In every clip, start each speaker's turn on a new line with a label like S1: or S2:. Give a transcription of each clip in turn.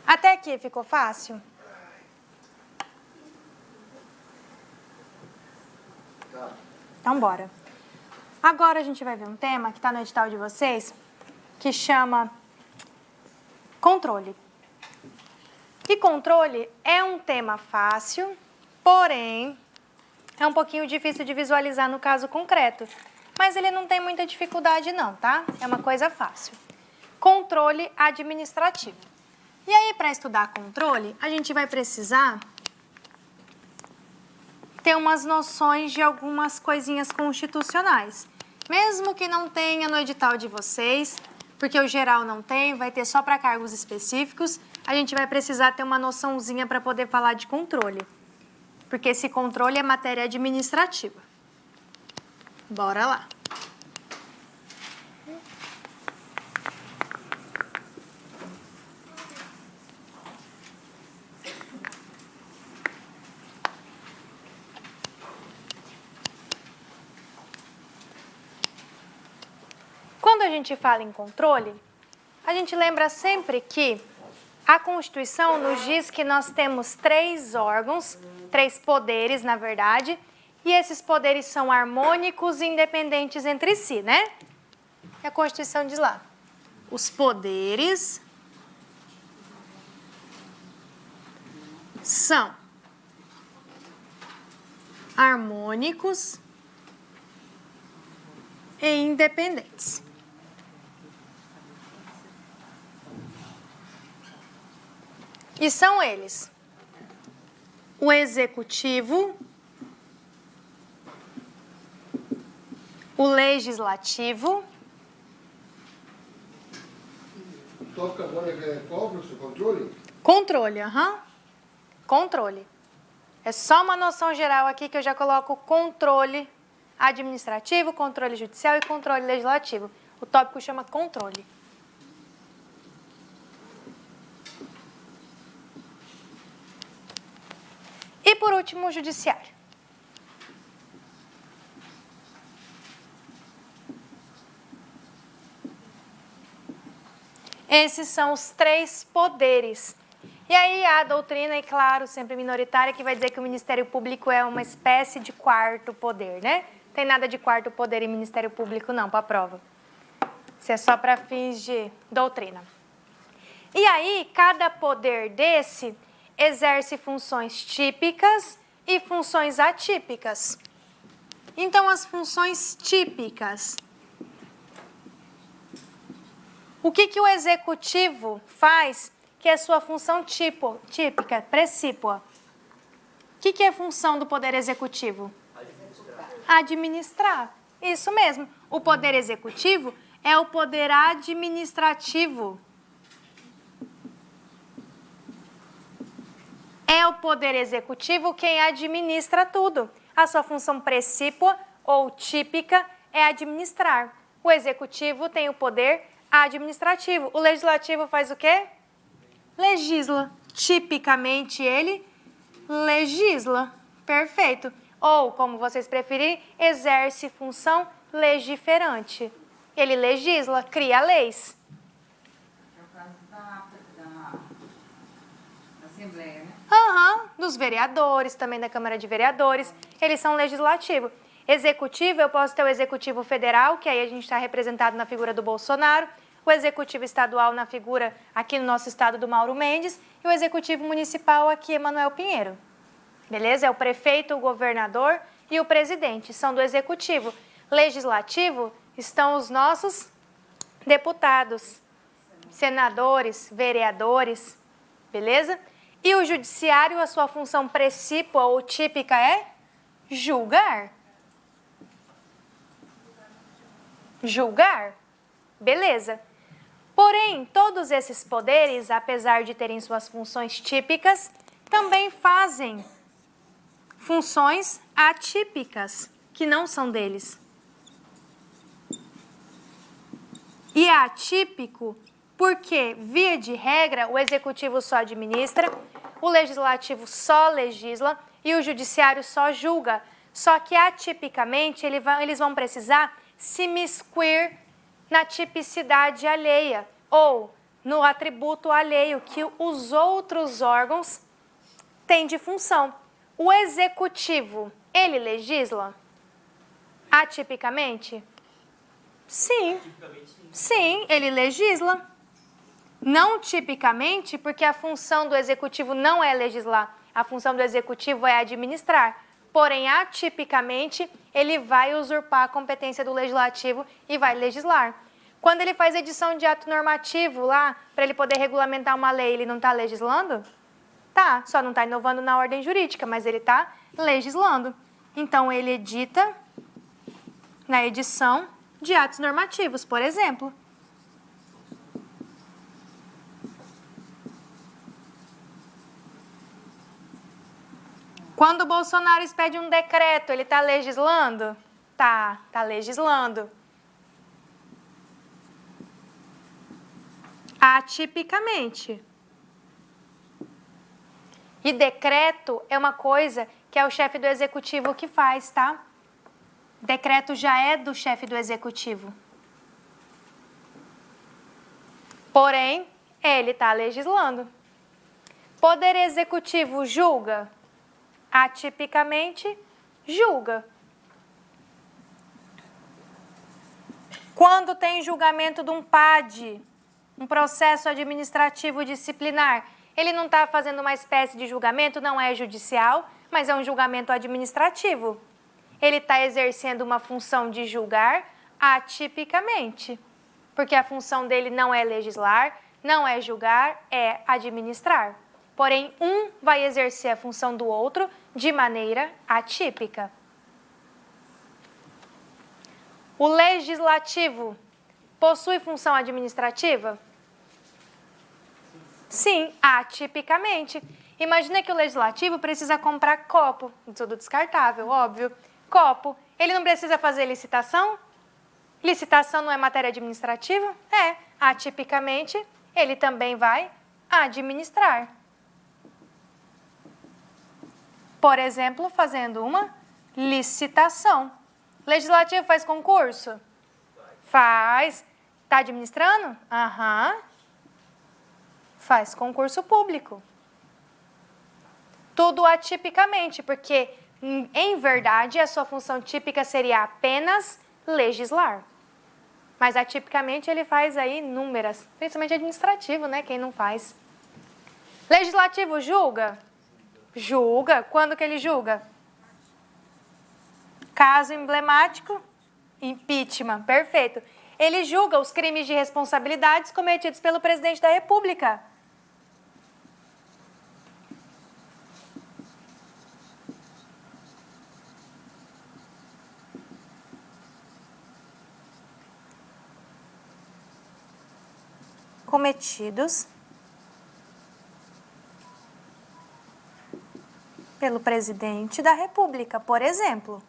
S1: Até aqui ficou fácil? Então, bora. Agora a gente vai ver um tema que está no edital de vocês, que chama controle. E controle é um tema fácil, porém é um pouquinho difícil de visualizar no caso concreto. Mas ele não tem muita dificuldade não, tá? É uma coisa fácil. Controle administrativo. E aí, para estudar controle, a gente vai precisar ter umas noções de algumas coisinhas constitucionais. Mesmo que não tenha no edital de vocês, porque o geral não tem, vai ter só para cargos específicos, a gente vai precisar ter uma noçãozinha para poder falar de controle. Porque esse controle é matéria administrativa. Bora lá. Quando a gente fala em controle, a gente lembra sempre que a Constituição nos diz que nós temos 3 órgãos, 3 poderes, na verdade, e esses poderes são harmônicos e independentes entre si, né? E a Constituição diz lá, os poderes são harmônicos e independentes. E são eles: o executivo, o legislativo.
S2: Toca agora cobra o controle?
S1: Controle, Controle. É só uma noção geral aqui que eu já coloco controle administrativo, controle judicial e controle legislativo. O tópico chama controle. E por último, o judiciário. Esses são os 3 poderes. E aí a doutrina, e claro, sempre minoritária, que vai dizer que o Ministério Público é uma espécie de 4º poder, né? Não tem nada de 4º poder em Ministério Público não, para a prova. Isso é só para fins de doutrina. E aí, cada poder desse exerce funções típicas e funções atípicas. Então, as funções típicas. O que o executivo faz, que é sua função típica, precípua? O que é a função do poder executivo? Administrar. Isso mesmo. O poder executivo é o poder administrativo. É o poder executivo quem administra tudo. A sua função precípua ou típica é administrar. O executivo tem o poder administrativo. O legislativo faz o quê? Legisla. Tipicamente ele legisla. Perfeito. Ou, como vocês preferirem, exerce função legiferante. Ele legisla, cria leis.
S3: É o caso da Assembleia, né?
S1: Dos vereadores, também da Câmara de Vereadores, eles são legislativo. Executivo, eu posso ter o executivo federal, que aí a gente está representado na figura do Bolsonaro, o executivo estadual na figura, aqui no nosso estado, do Mauro Mendes, e o executivo municipal aqui, Emanuel Pinheiro. Beleza? É o prefeito, o governador e o presidente, são do executivo. Legislativo estão os nossos deputados, senadores, vereadores, beleza? E o judiciário, a sua função precípua ou típica é julgar. Julgar? Beleza. Porém, todos esses poderes, apesar de terem suas funções típicas, também fazem funções atípicas, que não são deles. E é atípico porque, via de regra, o executivo só administra, o legislativo só legisla e o judiciário só julga. Só que, atipicamente, eles vão precisar se miscuir na tipicidade alheia ou no atributo alheio que os outros órgãos têm de função. O executivo, ele legisla? Atipicamente? Sim. Sim, ele legisla. Não tipicamente, porque a função do executivo não é legislar. A função do executivo é administrar. Porém, atipicamente, ele vai usurpar a competência do legislativo e vai legislar. Quando ele faz edição de ato normativo lá, para ele poder regulamentar uma lei, ele não está legislando? Tá, só não está inovando na ordem jurídica, mas ele está legislando. Então, ele edita na edição de atos normativos, por exemplo. Quando o Bolsonaro expede um decreto, ele está legislando? Tá legislando. Atipicamente. E decreto é uma coisa que é o chefe do executivo que faz, tá? Decreto já é do chefe do executivo. Porém, ele está legislando. Poder executivo julga? Atipicamente, julga. Quando tem julgamento de um PAD, um processo administrativo disciplinar, ele não está fazendo uma espécie de julgamento, não é judicial, mas é um julgamento administrativo. Ele está exercendo uma função de julgar atipicamente, porque a função dele não é legislar, não é julgar, é administrar. Porém, um vai exercer a função do outro de maneira atípica. O legislativo possui função administrativa? Sim, atipicamente. Imagina que o legislativo precisa comprar copo, tudo descartável, óbvio. Copo, ele não precisa fazer licitação? Licitação não é matéria administrativa? É, atipicamente, ele também vai administrar. Por exemplo, fazendo uma licitação. Legislativo faz concurso? Faz. Está administrando? Aham. Faz concurso público. Tudo atipicamente, porque, em verdade, a sua função típica seria apenas legislar. Mas atipicamente ele faz aí inúmeras, principalmente administrativo, né? Quem não faz. Legislativo julga? Julga. Quando que ele julga? Caso emblemático, impeachment. Perfeito. Ele julga os crimes de responsabilidades cometidos pelo presidente da República. Cometidos pelo presidente da República, por exemplo.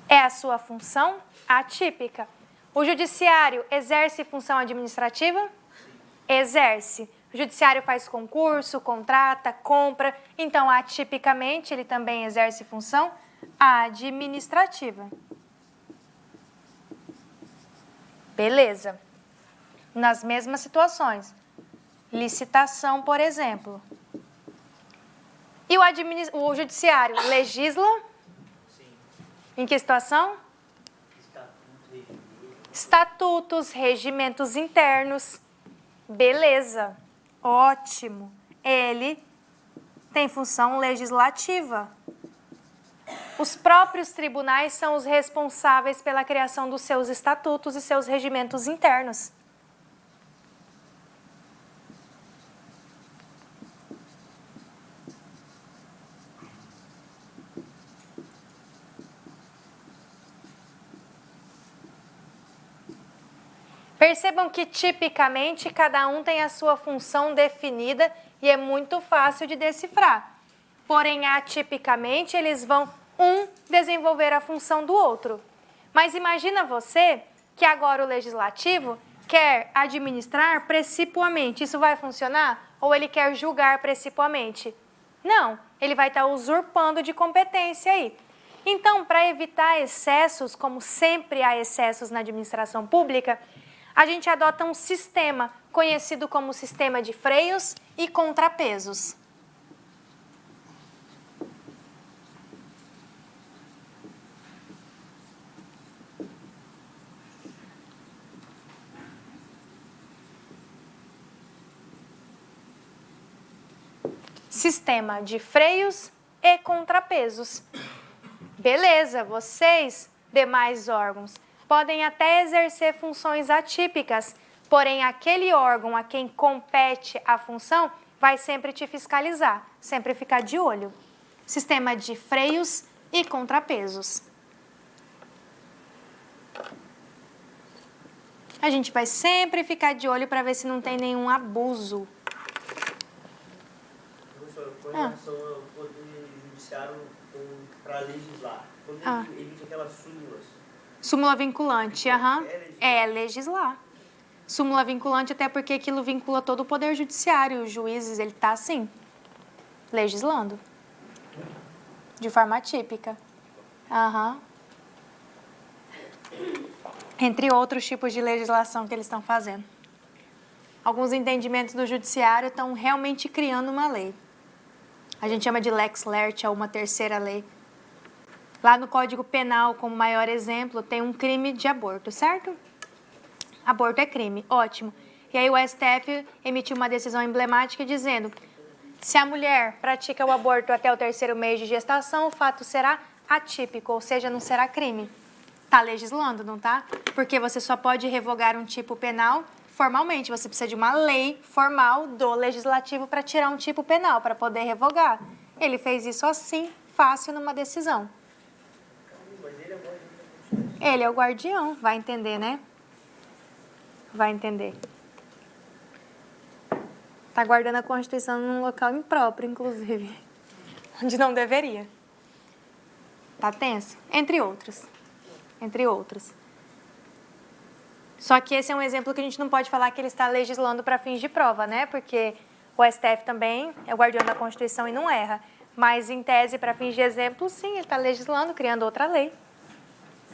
S1: É a sua função atípica. O judiciário exerce função administrativa? Exerce. O judiciário faz concurso, contrata, compra. Então, atipicamente, ele também exerce função administrativa. Beleza. Nas mesmas situações. Licitação, por exemplo. E o judiciário legisla? Sim. Em que situação? Estatutos, regimentos internos. Beleza. Ótimo. Ele tem função legislativa. Os próprios tribunais são os responsáveis pela criação dos seus estatutos e seus regimentos internos. Percebam que, tipicamente, cada um tem a sua função definida e é muito fácil de decifrar. Porém, atipicamente, eles vão, desenvolver a função do outro. Mas imagina você que agora o legislativo quer administrar precipuamente. Isso vai funcionar? Ou ele quer julgar precipuamente? Não, ele vai estar usurpando de competência aí. Então, para evitar excessos, como sempre há excessos na administração pública, a gente adota um sistema conhecido como sistema de freios e contrapesos. Sistema de freios e contrapesos. Beleza, vocês, demais órgãos, podem até exercer funções atípicas, porém aquele órgão a quem compete a função vai sempre te fiscalizar, sempre ficar de olho. Sistema de freios e contrapesos. A gente vai sempre ficar de olho para ver se não tem nenhum abuso.
S4: Professora, com relação ao poder judiciário para legislar, quando ele emite aquelas súmulas.
S1: Súmula vinculante, aham. É legislar. Súmula vinculante até porque aquilo vincula todo o poder judiciário. Os juízes, ele está assim, legislando. De forma atípica. Aham. Entre outros tipos de legislação que eles estão fazendo. Alguns entendimentos do judiciário estão realmente criando uma lei. A gente chama de lex lertia, uma terceira lei. Lá no Código Penal, como maior exemplo, tem um crime de aborto, certo? Aborto é crime, ótimo. E aí o STF emitiu uma decisão emblemática dizendo: se a mulher pratica o aborto até o 3º mês de gestação, o fato será atípico, ou seja, não será crime. Tá legislando, não tá? Porque você só pode revogar um tipo penal formalmente. Você precisa de uma lei formal do legislativo para tirar um tipo penal, para poder revogar. Ele fez isso assim, fácil, numa decisão. Ele é o guardião, vai entender, né? Vai entender. Tá guardando a Constituição num local impróprio, inclusive. Onde não deveria. Tá tenso? Entre outros. Entre outros. Só que esse é um exemplo que a gente não pode falar que ele está legislando para fins de prova, né? Porque o STF também é o guardião da Constituição e não erra. Mas, em tese, para fins de exemplo, sim, ele está legislando, criando outra lei.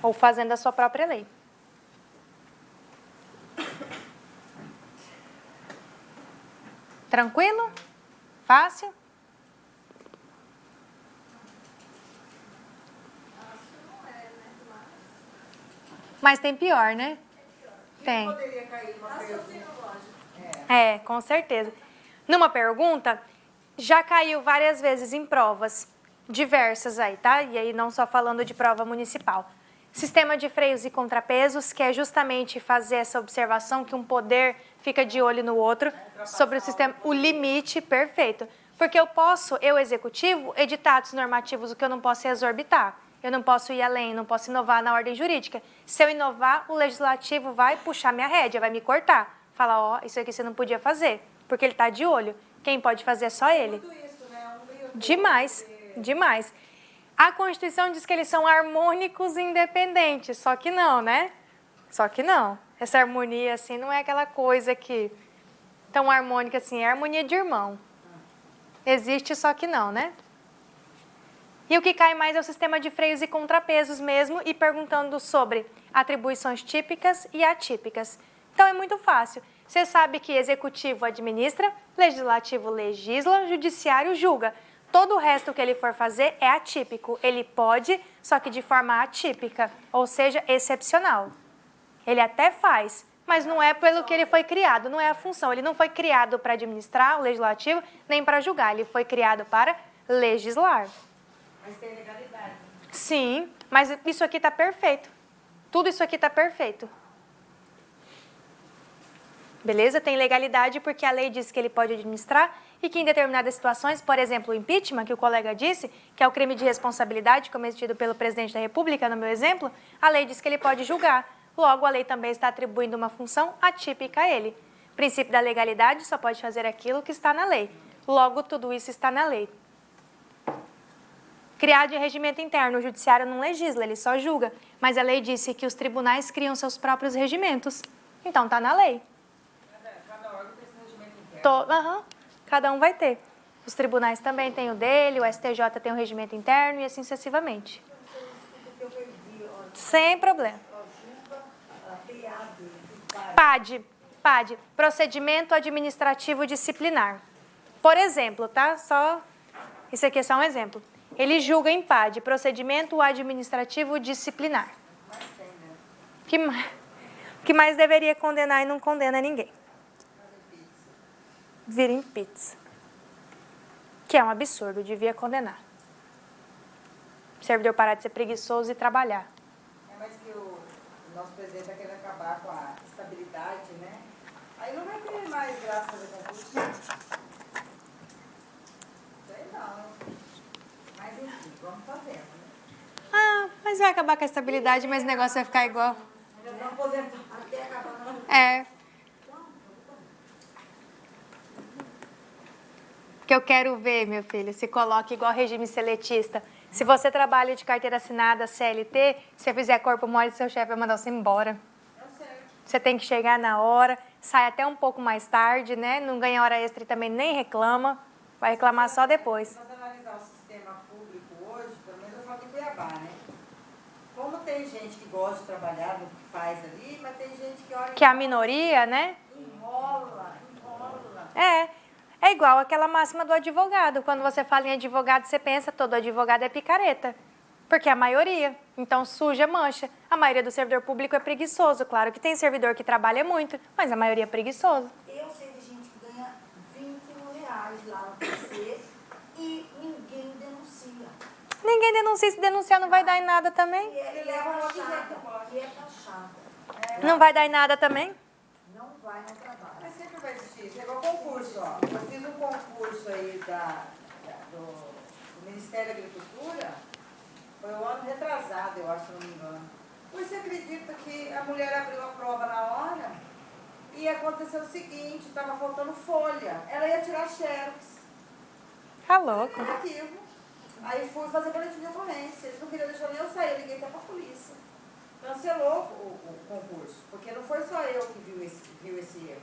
S1: Ou fazendo a sua própria lei. Tranquilo? Fácil? Mas tem pior, né? Tem.
S3: Poderia cair uma pergunta.
S1: É, com certeza. Numa pergunta, já caiu várias vezes em provas diversas aí, tá? E aí não só falando de prova municipal. Sistema de freios e contrapesos, que é justamente fazer essa observação que um poder fica de olho no outro sobre o sistema, o limite perfeito. Porque eu executivo, editar atos normativos, o que eu não posso é exorbitar. Eu não posso ir além, não posso inovar na ordem jurídica. Se eu inovar, o legislativo vai puxar minha rédea, vai me cortar. Falar, ó, isso aqui você não podia fazer, porque ele está de olho. Quem pode fazer é só ele.
S3: Tudo isso, né?
S1: Demais, demais. A Constituição diz que eles são harmônicos e independentes, só que não, né? Só que não. Essa harmonia, assim, não é aquela coisa que tão harmônica assim, é harmonia de irmão. Existe, só que não, né? E o que cai mais é o sistema de freios e contrapesos mesmo, e perguntando sobre atribuições típicas e atípicas. Então é muito fácil. Você sabe que executivo administra, legislativo legisla, judiciário julga. Todo o resto que ele for fazer é atípico. Ele pode, só que de forma atípica, ou seja, excepcional. Ele até faz, mas não é pelo que ele foi criado, não é a função. Ele não foi criado para administrar o legislativo, nem para julgar. Ele foi criado para legislar.
S3: Mas tem legalidade.
S1: Sim, mas isso aqui está perfeito. Tudo isso aqui está perfeito. Beleza? Tem legalidade porque a lei diz que ele pode administrar e que em determinadas situações, por exemplo, o impeachment, que o colega disse, que é o crime de responsabilidade cometido pelo presidente da República, no meu exemplo, a lei diz que ele pode julgar. Logo, a lei também está atribuindo uma função atípica a ele. O princípio da legalidade só pode fazer aquilo que está na lei. Logo, tudo isso está na lei. Criar de regimento interno, o judiciário não legisla, ele só julga. Mas a lei disse que os tribunais criam seus próprios regimentos. Então, está na lei.
S3: Cada órgão tem esse regimento interno.
S1: Cada um vai ter. Os tribunais também têm o dele, o STJ tem o regimento interno e assim sucessivamente. Sem problema. PAD, procedimento administrativo disciplinar. Por exemplo, tá? Isso aqui é só um exemplo. Ele julga em PAD, procedimento administrativo disciplinar. Que mais deveria condenar e não condena ninguém. Vira em pizza. Que é um absurdo, devia condenar. O servidor parar de ser preguiçoso e trabalhar.
S3: É mais que o nosso presidente vai querer acabar com a estabilidade, né? Aí não vai ter mais graça fazer concurso. Sei não. Mas enfim, vamos fazendo, né?
S1: Ah, mas vai acabar com a estabilidade, mas o negócio vai ficar igual.
S3: Já não aposentar até acabar não.
S1: É. Que eu quero ver, meu filho, se coloca igual regime seletista. Se você trabalha de carteira assinada, CLT, se você fizer corpo mole, seu chefe vai mandar você embora. Você tem que chegar na hora, sai até um pouco mais tarde, né? Não ganha hora extra e também nem reclama. Vai reclamar só depois.
S3: Se nós analisar o sistema público hoje, pelo menos eu falo de Cuiabá, né? Como tem gente que gosta de trabalhar no que faz ali, mas tem gente que olha...
S1: Que é a minoria, né?
S3: Enrola.
S1: É igual aquela máxima do advogado. Quando você fala em advogado, você pensa todo advogado é picareta. Porque é a maioria. Então, suja, mancha. A maioria do servidor público é preguiçoso. Claro que tem servidor que trabalha muito, mas a maioria é preguiçoso.
S5: Eu sei de gente que ganha 20 mil reais lá no PC e ninguém denuncia.
S1: Ninguém denuncia. Se denunciar, não vai dar em nada também.
S5: E ele leva uma taxada. E é taxada.
S1: Não vai dar em nada também.
S5: Não vai no trabalho.
S3: Mas sempre vai existir. Isso é igual concurso, ó. Eu fiz um concurso aí do Ministério da Agricultura, foi o ano retrasado, eu acho, se não me engano. Você acredita que a mulher abriu a prova na hora e aconteceu o seguinte, estava faltando folha. Ela ia tirar xerox.
S1: Tá louco.
S3: Negativo. Aí fui fazer boletim de ocorrência. Eles não queriam deixar nem eu sair, eu liguei até para a polícia. Cancelou o concurso, porque não foi só eu que viu esse erro.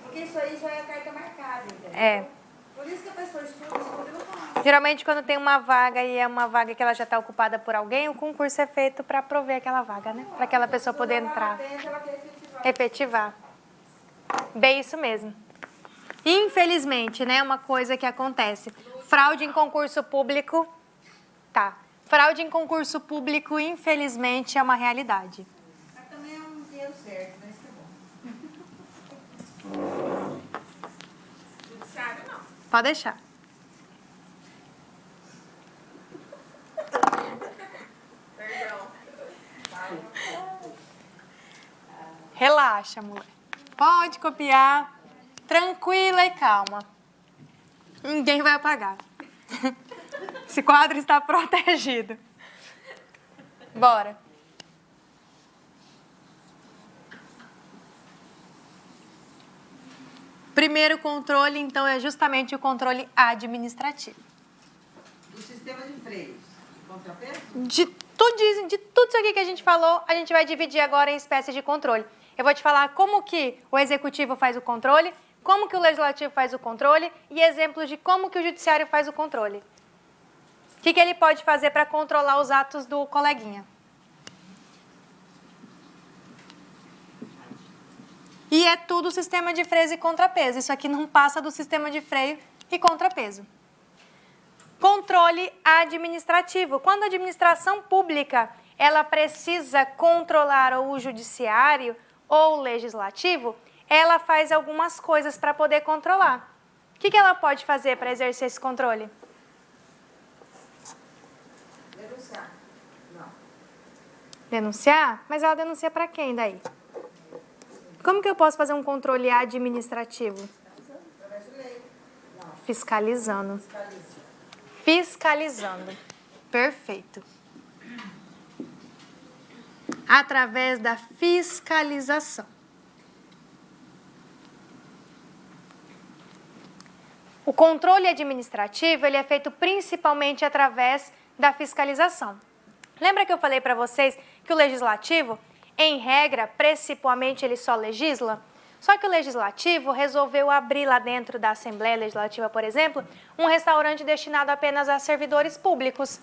S3: Porque isso aí já é carta marcada, entendeu?
S1: É.
S3: Por isso que a pessoa estuda e não faz.
S1: Geralmente, quando tem uma vaga e é uma vaga que ela já está ocupada por alguém, o concurso é feito para prover aquela vaga, né? Para aquela pessoa poder entrar.
S3: Ela quer efetivar.
S1: Efetivar. Bem isso mesmo. Infelizmente, né? Uma coisa que acontece. Fraude em concurso público. Tá. Fraude em concurso público, infelizmente, é uma realidade.
S3: Mas também é um dinheiro certo, né? Isso é bom. Judiciário não.
S1: Pode deixar.
S3: Perdão.
S1: Relaxa, mulher. Pode copiar. Tranquila e calma. Ninguém vai apagar. Esse quadro está protegido. Bora. Primeiro controle, então, é justamente o controle administrativo.
S3: Do sistema de freios. Contrapeso?
S1: De tudo isso aqui que a gente falou, a gente vai dividir agora em espécies de controle. Eu vou te falar como que o executivo faz o controle, como que o legislativo faz o controle e exemplos de como que o judiciário faz o controle. O que ele pode fazer para controlar os atos do coleguinha? E é tudo sistema de freio e contrapeso. Isso aqui não passa do sistema de freio e contrapeso. Controle administrativo. Quando a administração pública ela precisa controlar ou o judiciário ou o legislativo, ela faz algumas coisas para poder controlar. O que ela pode fazer para exercer esse controle?
S3: Denunciar. Não.
S1: Denunciar? Mas ela denuncia para quem daí? Como que eu posso fazer um controle administrativo?
S3: Através de lei. Não.
S1: Fiscalizando.
S3: Fiscaliza.
S1: Fiscalizando. Perfeito. Através da fiscalização. O controle administrativo ele é feito principalmente através da fiscalização. Lembra que eu falei para vocês que o legislativo, em regra, principalmente ele só legisla? Só que o Legislativo resolveu abrir lá dentro da Assembleia Legislativa, por exemplo, um restaurante destinado apenas a servidores públicos.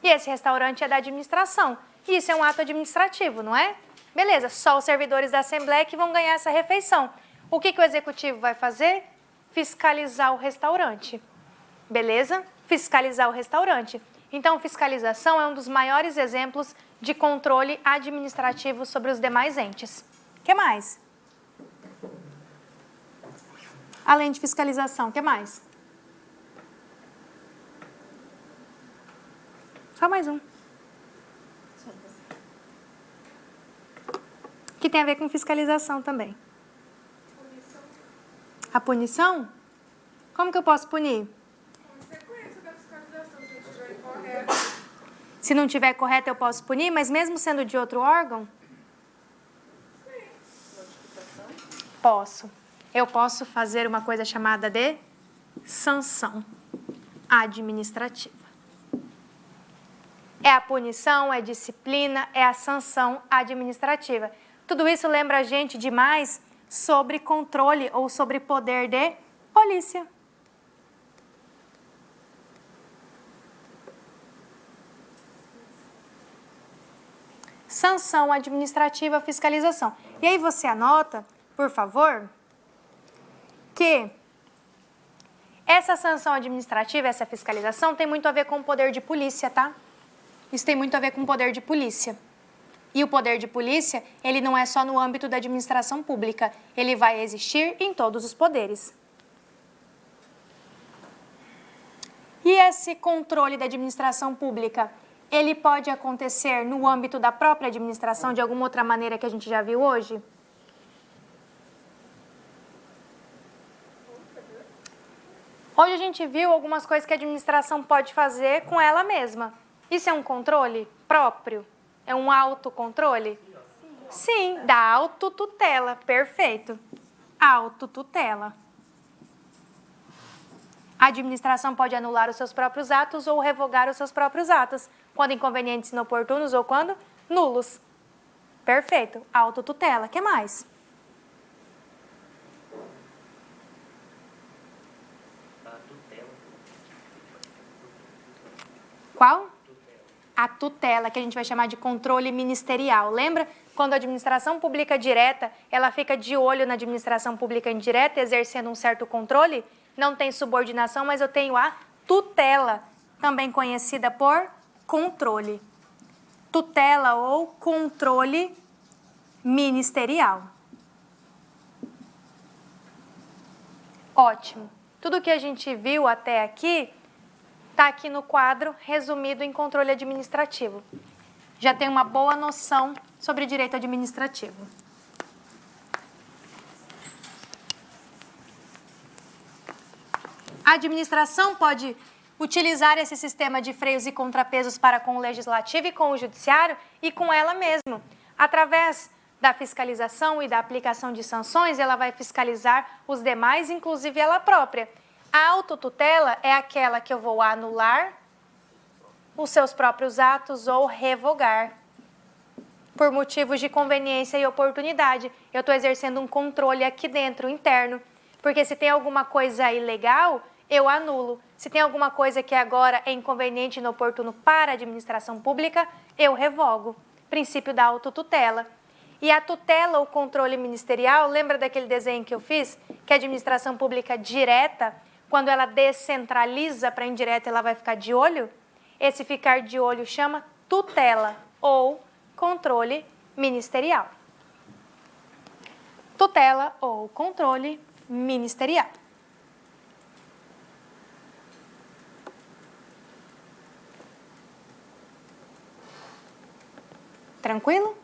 S1: E esse restaurante é da administração. E isso é um ato administrativo, não é? Beleza, só os servidores da Assembleia que vão ganhar essa refeição. O que o Executivo vai fazer? Fiscalizar o restaurante. Beleza? Fiscalizar o restaurante. Então, fiscalização é um dos maiores exemplos de controle administrativo sobre os demais entes. O que mais? Além de fiscalização, o que mais? Só mais um. Que tem a ver com fiscalização também.
S6: Punição.
S1: A punição? Como que eu posso punir?
S6: Consequência da fiscalização, se estiver incorreto.
S1: Se não tiver correto, eu posso punir, mas mesmo sendo de outro órgão? Posso. Eu posso fazer uma coisa chamada de sanção administrativa. É a punição, é disciplina, é a sanção administrativa. Tudo isso lembra a gente demais sobre controle ou sobre poder de polícia. Sanção administrativa, fiscalização. E aí você anota, por favor, que essa sanção administrativa, essa fiscalização tem muito a ver com o poder de polícia, tá? Isso tem muito a ver com o poder de polícia. E o poder de polícia, ele não é só no âmbito da administração pública, ele vai existir em todos os poderes. E esse controle da administração pública, ele pode acontecer no âmbito da própria administração de alguma outra maneira que a gente já viu hoje? Hoje a gente viu algumas coisas que a administração pode fazer com ela mesma. Isso é um controle próprio? É um autocontrole? Sim, da autotutela. Perfeito. Autotutela. A administração pode anular os seus próprios atos ou revogar os seus próprios atos, quando inconvenientes, inoportunos ou quando nulos. Perfeito. Autotutela. O que mais?
S4: A tutela.
S1: Qual? A tutela, que a gente vai chamar de controle ministerial. Lembra? Quando a administração pública direta, ela fica de olho na administração pública indireta, exercendo um certo controle? Não tem subordinação, mas eu tenho a tutela, também conhecida por controle. Tutela ou controle ministerial. Ótimo. Tudo que a gente viu até aqui está aqui no quadro, resumido em controle administrativo. Já tem uma boa noção sobre direito administrativo. A administração pode utilizar esse sistema de freios e contrapesos para com o legislativo e com o judiciário e com ela mesma. Através da fiscalização e da aplicação de sanções, ela vai fiscalizar os demais, inclusive ela própria. A autotutela é aquela que eu vou anular os seus próprios atos ou revogar por motivos de conveniência e oportunidade. Eu estou exercendo um controle aqui dentro, interno, porque se tem alguma coisa ilegal, eu anulo. Se tem alguma coisa que agora é inconveniente e inoportuno para a administração pública, eu revogo. Princípio da autotutela. E a tutela ou controle ministerial, lembra daquele desenho que eu fiz? Que a administração pública direta, quando ela descentraliza para indireta, ela vai ficar de olho? Esse ficar de olho chama tutela ou controle ministerial. Tutela ou controle ministerial. Tranquilo?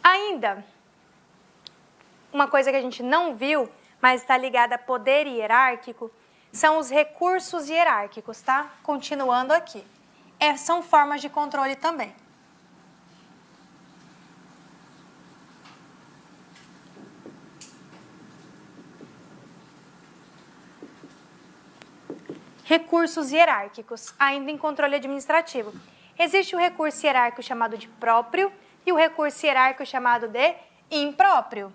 S1: Ainda, uma coisa que a gente não viu, mas está ligada a poder hierárquico, são os recursos hierárquicos, tá? Continuando aqui. São formas de controle também. Recursos hierárquicos, ainda em controle administrativo. Existe o recurso hierárquico chamado de próprio e o recurso hierárquico chamado de impróprio.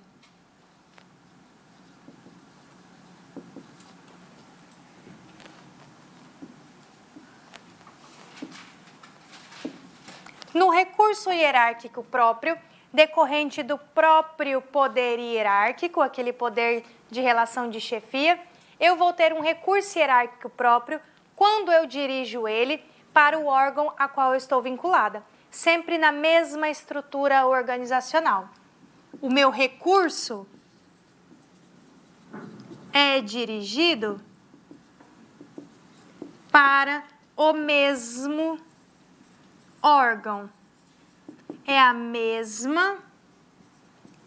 S1: No recurso hierárquico próprio, decorrente do próprio poder hierárquico, aquele poder de relação de chefia, eu vou ter um recurso hierárquico próprio quando eu dirijo ele para o órgão a qual eu estou vinculada, sempre na mesma estrutura organizacional. O meu recurso é dirigido para o mesmo órgão. É a mesma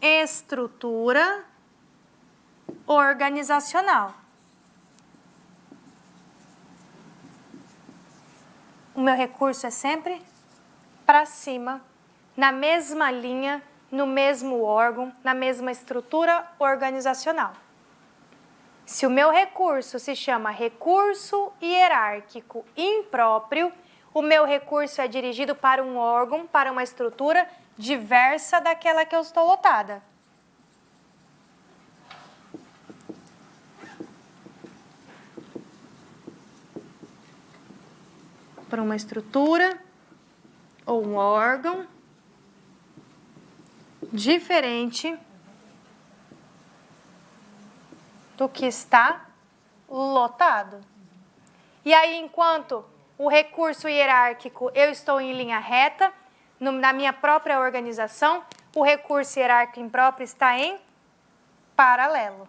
S1: estrutura organizacional. O meu recurso é sempre para cima, na mesma linha, no mesmo órgão, na mesma estrutura organizacional. Se o meu recurso se chama recurso hierárquico impróprio, o meu recurso é dirigido para um órgão, para uma estrutura diversa daquela que eu estou lotada. Para uma estrutura ou um órgão diferente do que está lotado. E aí, enquanto o recurso hierárquico eu estou em linha reta, na minha própria organização, o recurso hierárquico impróprio está em paralelo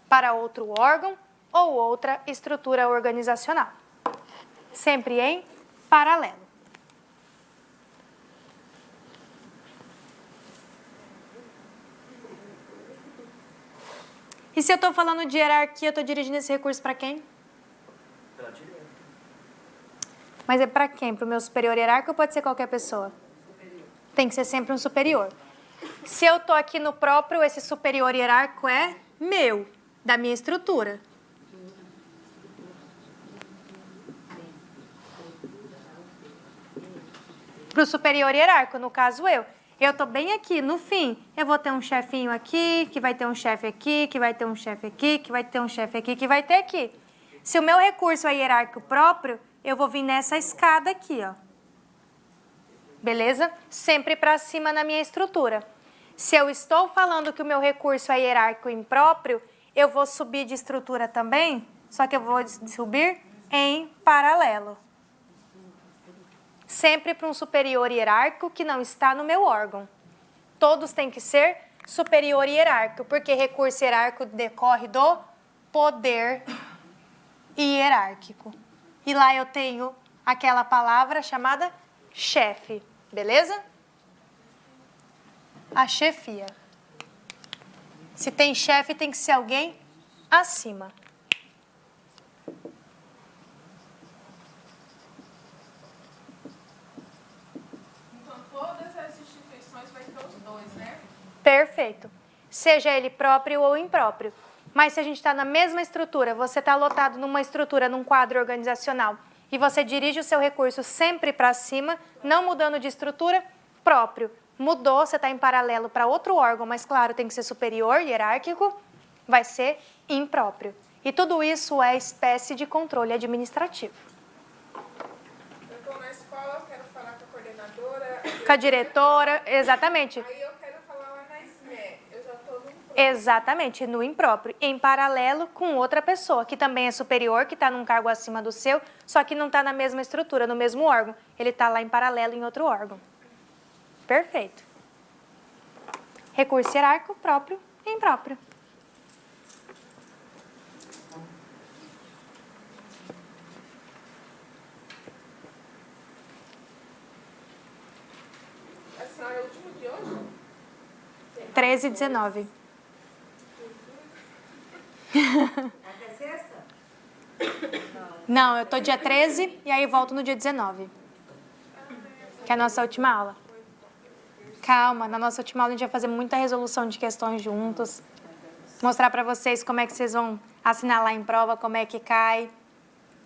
S1: para outro órgão ou outra estrutura organizacional. Sempre em paralelo. E se eu estou falando de hierarquia, eu estou dirigindo esse recurso para quem?
S4: Pela direta.
S1: Mas é para quem? Para o meu superior hierárquico ou pode ser qualquer pessoa? Superior. Tem que ser sempre um superior. Se eu estou aqui no próprio, esse superior hierárquico é meu, da minha estrutura. Para o superior hierárquico, no caso eu estou bem aqui, no fim, eu vou ter um chefinho aqui, que vai ter um chefe aqui, que vai ter um chefe aqui, que vai ter um chefe aqui, que vai ter aqui. Se o meu recurso é hierárquico próprio, eu vou vir nessa escada aqui, ó. Beleza? Sempre para cima na minha estrutura. Se eu estou falando que o meu recurso é hierárquico impróprio, eu vou subir de estrutura também, só que eu vou subir em paralelo. Sempre para um superior hierárquico que não está no meu órgão. Todos têm que ser superior hierárquico, porque recurso hierárquico decorre do poder hierárquico. E lá eu tenho aquela palavra chamada chefe, beleza? A chefia. Se tem chefe, tem que ser alguém acima. Perfeito. Seja ele próprio ou impróprio. Mas se a gente está na mesma estrutura, você está lotado numa estrutura, num quadro organizacional, e você dirige o seu recurso sempre para cima, não mudando de estrutura, próprio. Mudou, você está em paralelo para outro órgão, mas claro, tem que ser superior, hierárquico, vai ser impróprio. E tudo isso é espécie de controle administrativo.
S6: Eu estou na escola, eu quero falar com a coordenadora.
S1: Com a diretora, exatamente.
S6: Aí eu quero falar lá na SME, eu já estou no impróprio.
S1: Exatamente, no impróprio, em paralelo com outra pessoa, que também é superior, que está num cargo acima do seu, só que não está na mesma estrutura, no mesmo órgão. Ele está lá em paralelo em outro órgão. Perfeito. Recurso hierárquico próprio e impróprio.
S6: A senhora é o último de hoje?
S1: 13 e 19.
S3: Até sexta?
S1: Não, eu tô dia 13 e aí volto no dia 19. Que é a nossa última aula. Calma, na nossa última aula a gente vai fazer muita resolução de questões juntos. Mostrar pra vocês como é que vocês vão assinalar em prova, como é que cai.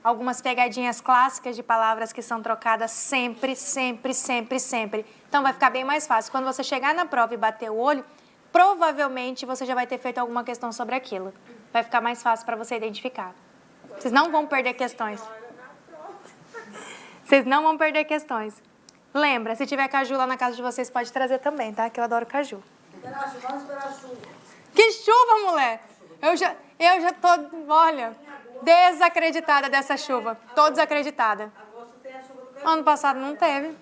S1: algumas pegadinhas clássicas de palavras que são trocadas sempre, sempre, sempre, sempre. Então vai ficar bem mais fácil. Quando você chegar na prova e bater o olho, provavelmente você já vai ter feito alguma questão sobre aquilo. Vai ficar mais fácil para você identificar. Vocês não vão perder questões. Vocês não vão perder questões. Lembra, se tiver caju lá na casa de vocês, pode trazer também, tá? Que eu adoro caju.
S3: Vamos esperar a chuva.
S1: Que chuva, mulher! Eu já tô, olha, desacreditada dessa chuva. Tô desacreditada.
S3: Agosto tem a chuva do caju.
S1: Ano passado não teve.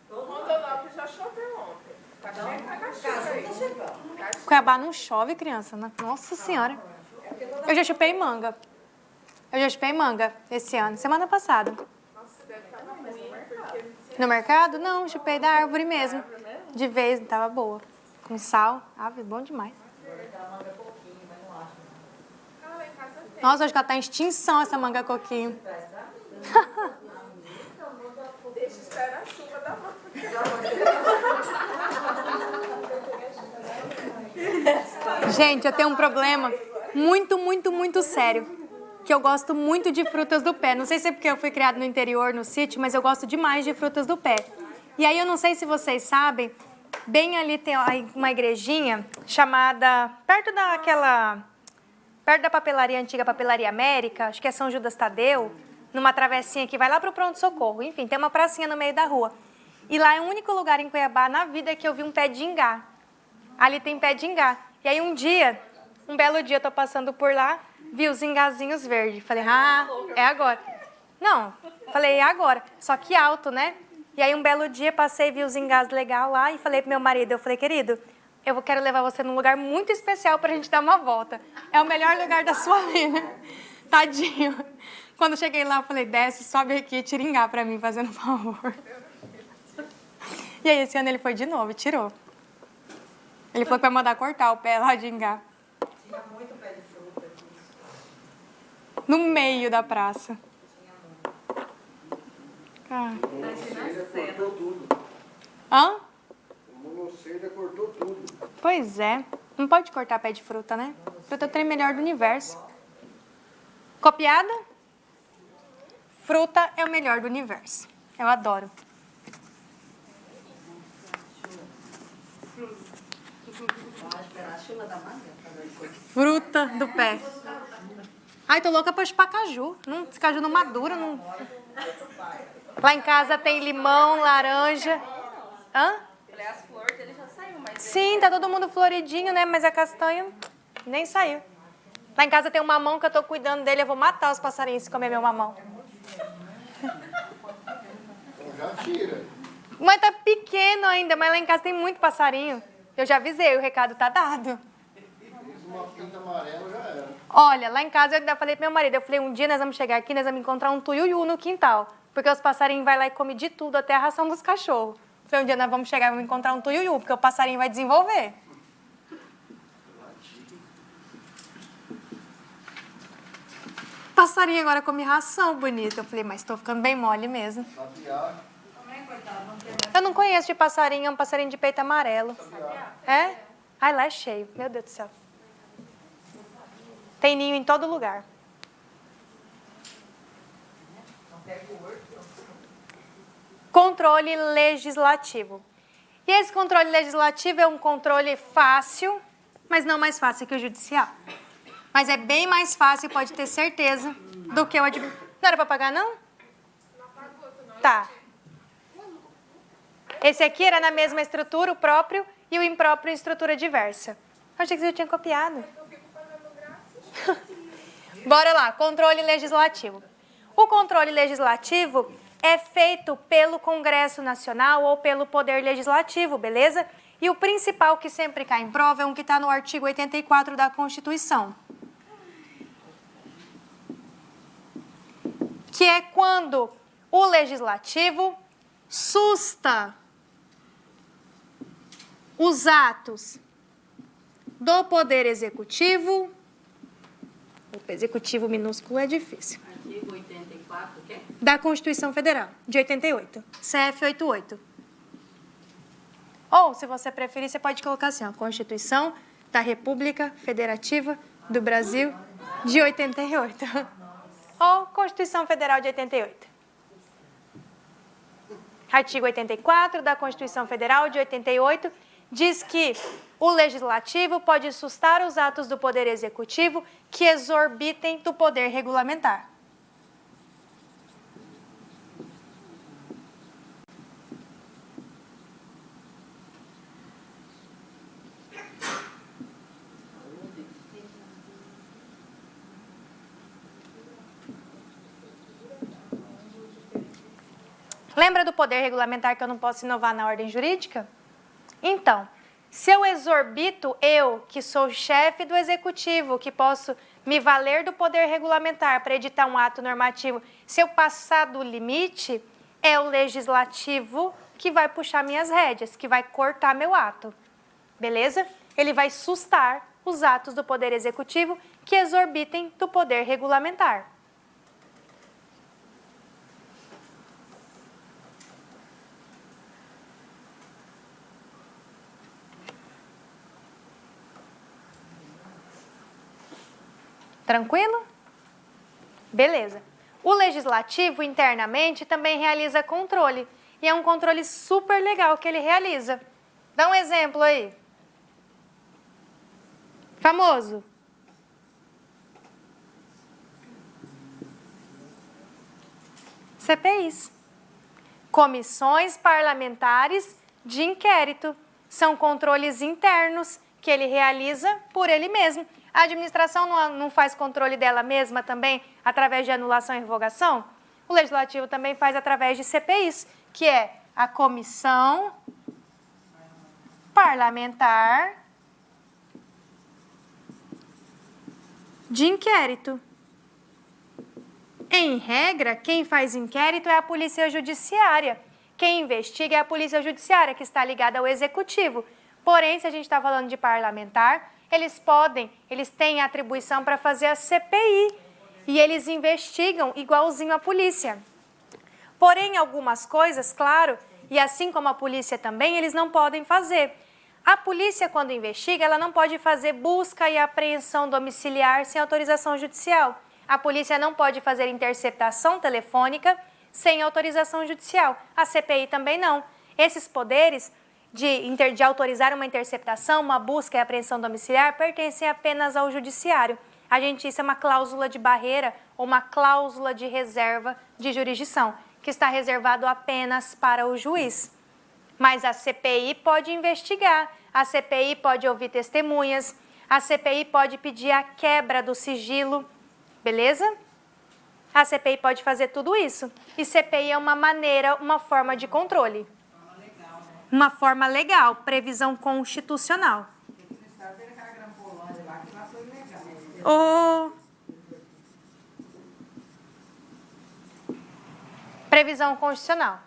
S6: Rondonópolis já choveu ontem. Tá chegando a chuva aí.
S3: Tá chegando.
S1: Cuiabá não chove, criança. Nossa Senhora. Eu já chupei manga. Eu já chupei manga esse ano, semana passada.
S6: Nossa, deve estar ruim, porque
S1: No mercado? Não, chupei da árvore mesmo. De vez, tava boa. Com sal. Ave, bom demais.
S6: lá em casa tem.
S1: Nossa, acho que ela tá em extinção, essa manga coquinho.
S6: Deixa esperar a chuva da mão.
S1: Gente, eu tenho um problema muito, muito, muito sério. Que eu gosto muito de frutas do pé. Não sei se é porque eu fui criada no interior, no sítio, mas eu gosto demais de frutas do pé. E aí eu não sei se vocês sabem, bem ali tem uma igrejinha chamada, perto da papelaria antiga, Papelaria América, acho que é São Judas Tadeu, numa travessinha que vai lá pro pronto-socorro. Enfim, tem uma pracinha no meio da rua. E lá é o único lugar em Cuiabá na vida que eu vi um pé de ingá. Ali tem pé de ingá. E aí um belo dia, eu tô passando por lá, vi os ingazinhos verdes. Falei, é agora. Não, falei, é agora. Só que alto, né? E aí um belo dia, passei, vi os ingás legal lá e falei pro meu marido, eu falei, querido, eu quero levar você num lugar muito especial pra gente dar uma volta. É o melhor lugar da sua vida. Tadinho. Quando cheguei lá, eu falei, desce, sobe aqui e tira ingá pra mim, fazendo favor. E aí esse ano ele foi de novo e tirou. Ele foi pra mandar cortar o pé lá de ingá.
S3: Tinha muito pé de fruta aqui.
S1: No meio da praça. Ah.
S2: O monocelha cortou tudo.
S1: Hã?
S2: O monocelha cortou tudo.
S1: Pois é. Não pode cortar pé de fruta, né? Fruta é o trem melhor do universo. Copiada? Fruta é o melhor do universo. Eu adoro. Fruta do pé. Ai, tô louca pra chupar caju. Esse caju não madura. Não... Lá em casa tem limão, laranja. Hã?
S6: As flores dele já saiu, mas
S1: Sim, tá todo mundo floridinho, né? Mas a castanha nem saiu. Lá em casa tem um mamão que eu tô cuidando dele. Eu vou matar os passarinhos se comer meu mamão.
S2: Então já tira.
S1: Mas tá pequeno ainda, mas lá em casa tem muito passarinho. Eu já avisei, o recado tá dado.
S2: Fiz uma pinta amarela, já era.
S1: Olha, lá em casa eu ainda falei pro meu marido, eu falei, um dia nós vamos chegar aqui, nós vamos encontrar um tuiuiu no quintal. Porque os passarinhos vão lá e comem de tudo, até a ração dos cachorros. Falei, um dia nós vamos chegar e vamos encontrar um tuiuiu, porque o passarinho vai desenvolver. Passarinho agora come ração bonita. Eu falei, mas tô ficando bem mole mesmo.
S2: Sabiá.
S1: Eu não conheço de passarinho, é um passarinho de peito amarelo. É? Ai, lá é cheio. Meu Deus do céu. Tem ninho em todo lugar. Controle legislativo. E esse controle legislativo é um controle fácil, mas não mais fácil que o judicial. Mas é bem mais fácil, pode ter certeza, do que o administrativo. Não era para pagar, não? Tá. Esse aqui era na mesma estrutura, o próprio, e o impróprio em estrutura diversa. Eu achei que você já tinha copiado. Bora lá, controle legislativo. O controle legislativo é feito pelo Congresso Nacional ou pelo Poder Legislativo, beleza? E o principal que sempre cai em prova é um que está no artigo 84 da Constituição. Que é quando o Legislativo susta os atos do Poder Executivo. Opa, executivo minúsculo é difícil.
S7: Artigo 84, o quê?
S1: Da Constituição Federal, de 88, CF 88. Ou, se você preferir, você pode colocar assim, ó, Constituição da República Federativa do Brasil, de 88. ou Constituição Federal de 88? Artigo 84 da Constituição Federal de 88 diz que o Legislativo pode sustar os atos do Poder Executivo que exorbitem do Poder Regulamentar. Lembra do poder regulamentar que eu não posso inovar na ordem jurídica? Então, se eu exorbito, eu, que sou chefe do executivo, que posso me valer do poder regulamentar para editar um ato normativo, se eu passar do limite, é o legislativo que vai puxar minhas rédeas, que vai cortar meu ato. Beleza? Ele vai sustar os atos do poder executivo que exorbitem do poder regulamentar. Tranquilo? Beleza. O legislativo, internamente, também realiza controle. E é um controle super legal que ele realiza. Dá um exemplo aí. Famoso. CPIs. Comissões parlamentares de inquérito. São controles internos que ele realiza por ele mesmo. A administração não faz controle dela mesma também através de anulação e revogação? O Legislativo também faz através de CPIs, que é a Comissão Parlamentar de Inquérito. Em regra, quem faz inquérito é a Polícia Judiciária. Quem investiga é a Polícia Judiciária, que está ligada ao Executivo. Porém, se a gente está falando de parlamentar, eles têm atribuição para fazer a CPI e eles investigam igualzinho a polícia. Porém, algumas coisas, claro, e assim como a polícia também, eles não podem fazer. A polícia, quando investiga, ela não pode fazer busca e apreensão domiciliar sem autorização judicial. A polícia não pode fazer interceptação telefônica sem autorização judicial. A CPI também não. Esses poderes de autorizar uma interceptação, uma busca e apreensão domiciliar pertencem apenas ao judiciário. Isso é uma cláusula de barreira ou uma cláusula de reserva de jurisdição, que está reservado apenas para o juiz. Mas a CPI pode investigar, a CPI pode ouvir testemunhas, a CPI pode pedir a quebra do sigilo, beleza? A CPI pode fazer tudo isso. E CPI é uma forma de controle. Uma forma legal, previsão constitucional. Previsão constitucional.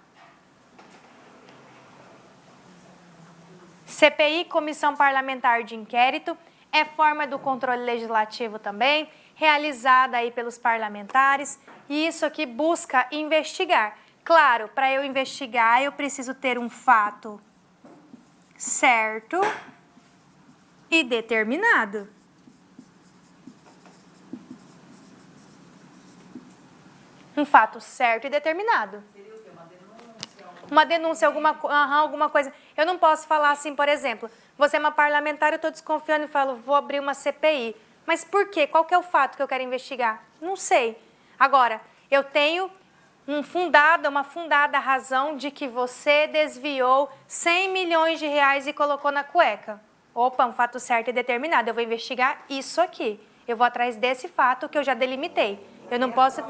S1: CPI, Comissão Parlamentar de Inquérito, é forma do controle legislativo também, realizada aí pelos parlamentares, e isso aqui busca investigar. Claro, para eu investigar, eu preciso ter um fato certo e determinado. Um fato certo e determinado. Uma denúncia, alguma coisa. Eu não posso falar assim, por exemplo, você é uma parlamentar, eu estou desconfiando e falo, vou abrir uma CPI. Mas por quê? Qual que é o fato que eu quero investigar? Não sei. Agora, eu tenho uma fundada razão de que você desviou 100 milhões de reais e colocou na cueca. Opa, um fato certo e determinado. Eu vou investigar isso aqui. Eu vou atrás desse fato que eu já delimitei. Eu não posso...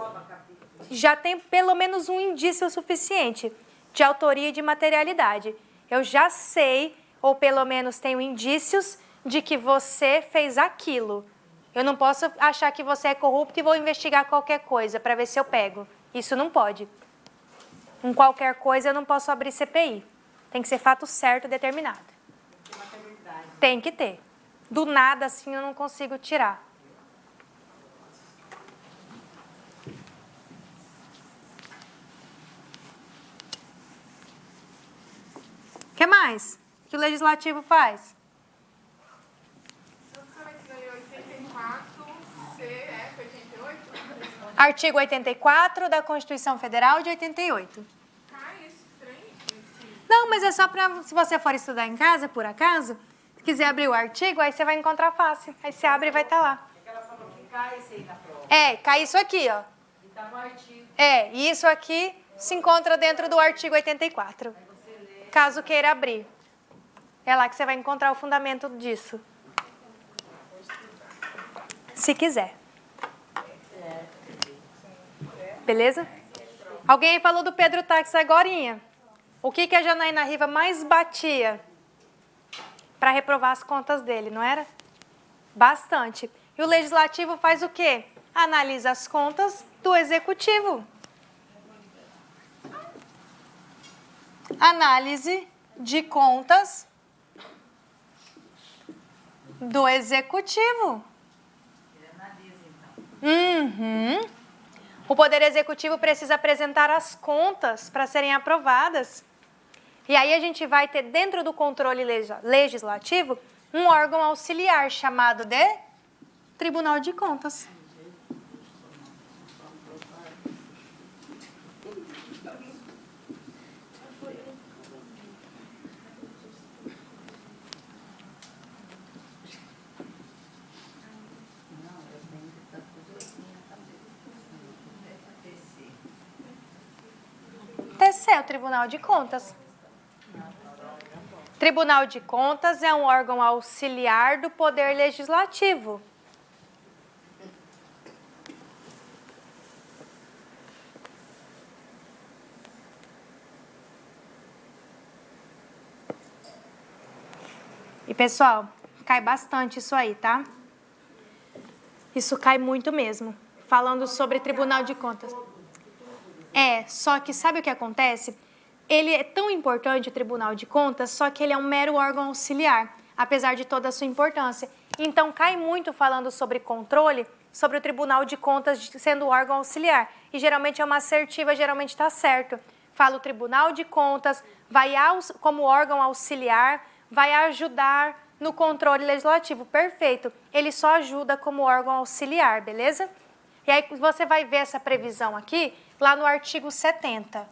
S1: Já tem pelo menos um indício suficiente de autoria e de materialidade. Eu já sei, ou pelo menos tenho indícios, de que você fez aquilo. Eu não posso achar que você é corrupto e vou investigar qualquer coisa para ver se eu pego. Isso não pode. Com qualquer coisa eu não posso abrir CPI. Tem que ser fato certo e determinado. Tem que ter. Do nada assim eu não consigo tirar. O que mais? O que o legislativo faz?
S6: Eu falei que ganhou 84, C, F, 88?
S1: Artigo 84 da Constituição Federal de 88.
S6: Cai esse trem?
S1: Não, mas é só para, se você for estudar em casa, por acaso, se quiser abrir o artigo, aí você vai encontrar fácil. Aí você abre e vai estar lá.
S5: É que ela falou que cai esse aí na prova.
S1: É, cai isso aqui, ó.
S5: E tá no artigo.
S1: É, e isso aqui se encontra dentro do artigo 84. Caso queira abrir. É lá que você vai encontrar o fundamento disso. Se quiser. Beleza? Alguém falou do Pedro Táxi agorinha. O que a Janaína Riva mais batia para reprovar as contas dele, não era? Bastante. E o Legislativo faz o quê? Analisa as contas do Executivo. Análise de contas do Executivo. O Poder Executivo precisa apresentar as contas para serem aprovadas. E aí a gente vai ter dentro do controle legislativo um órgão auxiliar chamado de Tribunal de Contas. TC é o Tribunal de Contas. Tribunal de Contas é um órgão auxiliar do Poder Legislativo. E, pessoal, cai bastante isso aí, tá? Isso cai muito mesmo. Falando sobre Tribunal de Contas. É, só que sabe o que acontece? Ele é tão importante, o Tribunal de Contas, só que ele é um mero órgão auxiliar, apesar de toda a sua importância. Então, cai muito falando sobre controle, sobre o Tribunal de Contas sendo órgão auxiliar. E geralmente é uma assertiva, geralmente está certo. Fala o Tribunal de Contas, vai como órgão auxiliar, vai ajudar no controle legislativo. Perfeito. Ele só ajuda como órgão auxiliar, beleza? E aí você vai ver essa previsão aqui, lá no artigo 70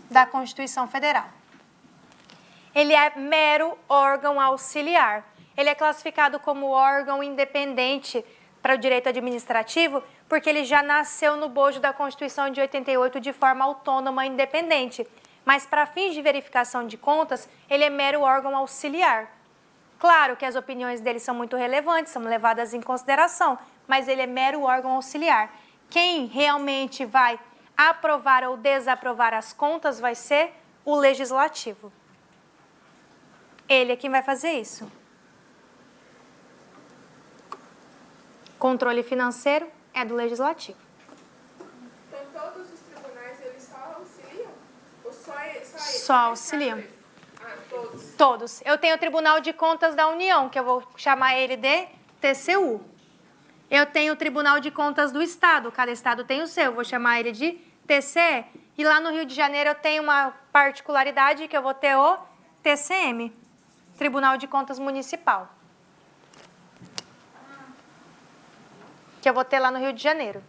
S1: da Constituição Federal. Ele é mero órgão auxiliar. Ele é classificado como órgão independente para o direito administrativo, porque ele já nasceu no bojo da Constituição de 88 de forma autônoma e independente. Mas para fins de verificação de contas, ele é mero órgão auxiliar. Claro que as opiniões dele são muito relevantes, são levadas em consideração, mas ele é mero órgão auxiliar. Quem realmente vai aprovar ou desaprovar as contas vai ser o Legislativo. Ele é quem vai fazer isso. Controle financeiro é do Legislativo.
S6: Então, todos os tribunais, eles só auxiliam? Ou só eles?
S1: Só auxiliam.
S6: Ah, todos.
S1: Todos. Eu tenho o Tribunal de Contas da União, que eu vou chamar ele de TCU. Eu tenho o Tribunal de Contas do Estado, cada estado tem o seu, eu vou chamar ele de TCE. E lá no Rio de Janeiro eu tenho uma particularidade que eu vou ter o TCM, Tribunal de Contas Municipal. Que eu vou ter lá no Rio de Janeiro.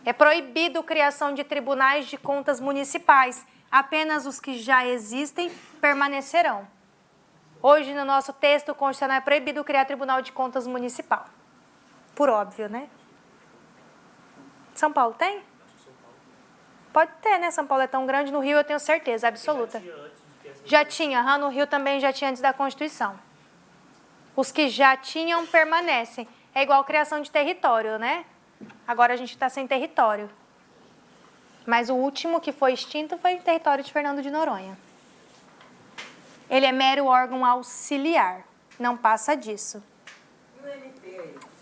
S1: É proibido a criação de tribunais de contas municipais. Apenas os que já existem permanecerão. Hoje, no nosso texto constitucional, é proibido criar tribunal de contas municipal. Por óbvio, né? São Paulo tem? Pode ter, né? São Paulo é tão grande. No Rio eu tenho certeza absoluta. Já tinha. No Rio também já tinha antes da Constituição. Os que já tinham permanecem. É igual criação de território, né? Agora a gente está sem território. Mas o último que foi extinto foi o território de Fernando de Noronha. Ele é mero órgão auxiliar. Não passa disso.
S3: E o MP aí?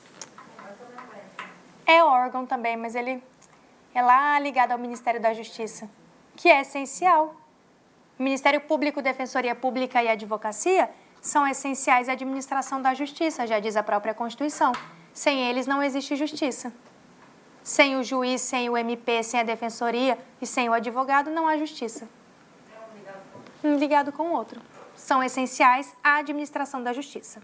S1: É órgão também, mas ele é lá ligado ao Ministério da Justiça, que é essencial. O Ministério Público, Defensoria Pública e Advocacia são essenciais à administração da justiça, já diz a própria Constituição. Sem eles não existe justiça. Sem o juiz, sem o MP, sem a defensoria e sem o advogado, não há justiça. Um ligado com o outro. São essenciais à administração da justiça.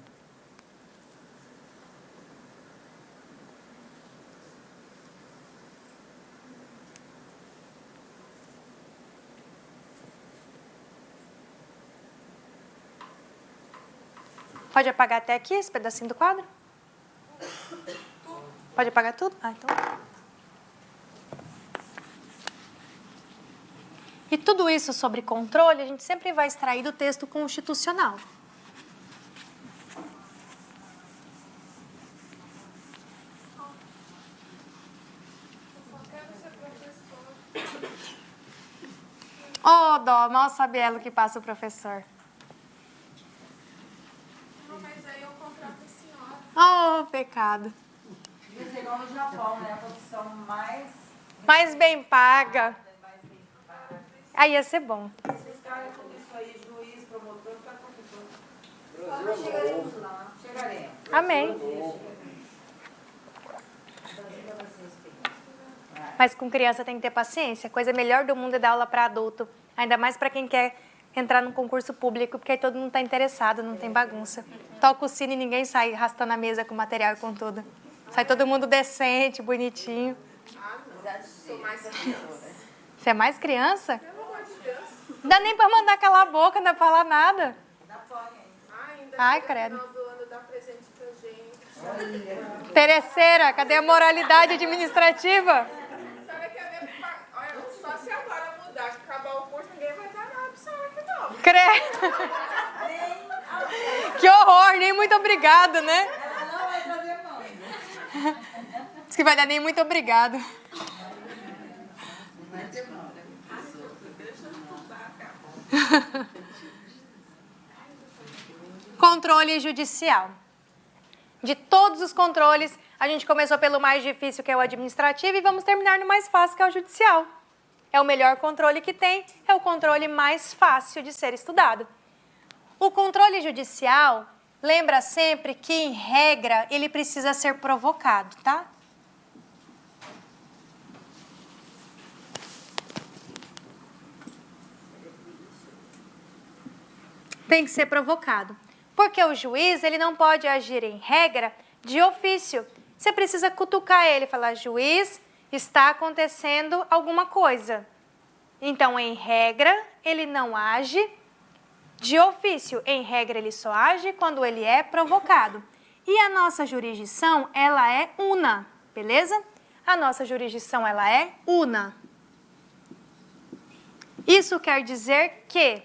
S1: Pode apagar até aqui, esse pedacinho do quadro? Pode apagar tudo? Ah, então. E tudo isso sobre controle, a gente sempre vai extrair do texto constitucional. Oh, dó, mal sabe ela o que passa o professor.
S6: Não, mas aí eu contrato a senhora.
S1: Oh, pecado.
S3: Devia ser igual no Japão, né? A profissão
S1: Mais bem paga.
S3: mais bem paga.
S1: Aí ia ser bom.
S3: Se os caras com isso aí, juiz, promotor, fica professor.
S2: Brasil é
S3: Chegaremos lá. Chegaremos.
S1: Amém. Mas com criança tem que ter paciência. A coisa melhor do mundo é dar aula para adulto. Ainda mais para quem quer entrar num concurso público, porque aí todo mundo está interessado, não tem bagunça. Toca o sino e ninguém sai arrastando a mesa com material e com tudo. Sai todo mundo decente, bonitinho.
S6: Ah, não. Sou mais criança.
S1: Você é mais criança?
S6: Pelo amor de Deus.
S1: Não dá nem para mandar calar a boca, não dá pra falar nada.
S6: Ainda
S1: Ai,
S6: no
S1: credo.
S6: final do ano dá presente pra gente.
S1: Terceira, cadê a moralidade administrativa?
S6: A senhora quer ver? Olha, só se agora mudar, que acabar o curso, ninguém vai dar nada pra senhora que não.
S1: Credo. Que horror, nem muito obrigado, né?
S3: Ela não vai trazer manga.
S1: Diz que vai dar nem muito obrigado. Controle judicial. De todos os controles, a gente começou pelo mais difícil, que é o administrativo, e vamos terminar no mais fácil, que é o judicial. É o melhor controle que tem, é o controle mais fácil de ser estudado. O controle judicial, lembra sempre que, em regra, ele precisa ser provocado, tá? Tem que ser provocado. Porque o juiz, ele não pode agir em regra de ofício. Você precisa cutucar ele e falar, juiz, está acontecendo alguma coisa. Então, em regra, ele não age de ofício. Em regra, ele só age quando ele é provocado. E a nossa jurisdição, ela é una, beleza? A nossa jurisdição, ela é una. Isso quer dizer que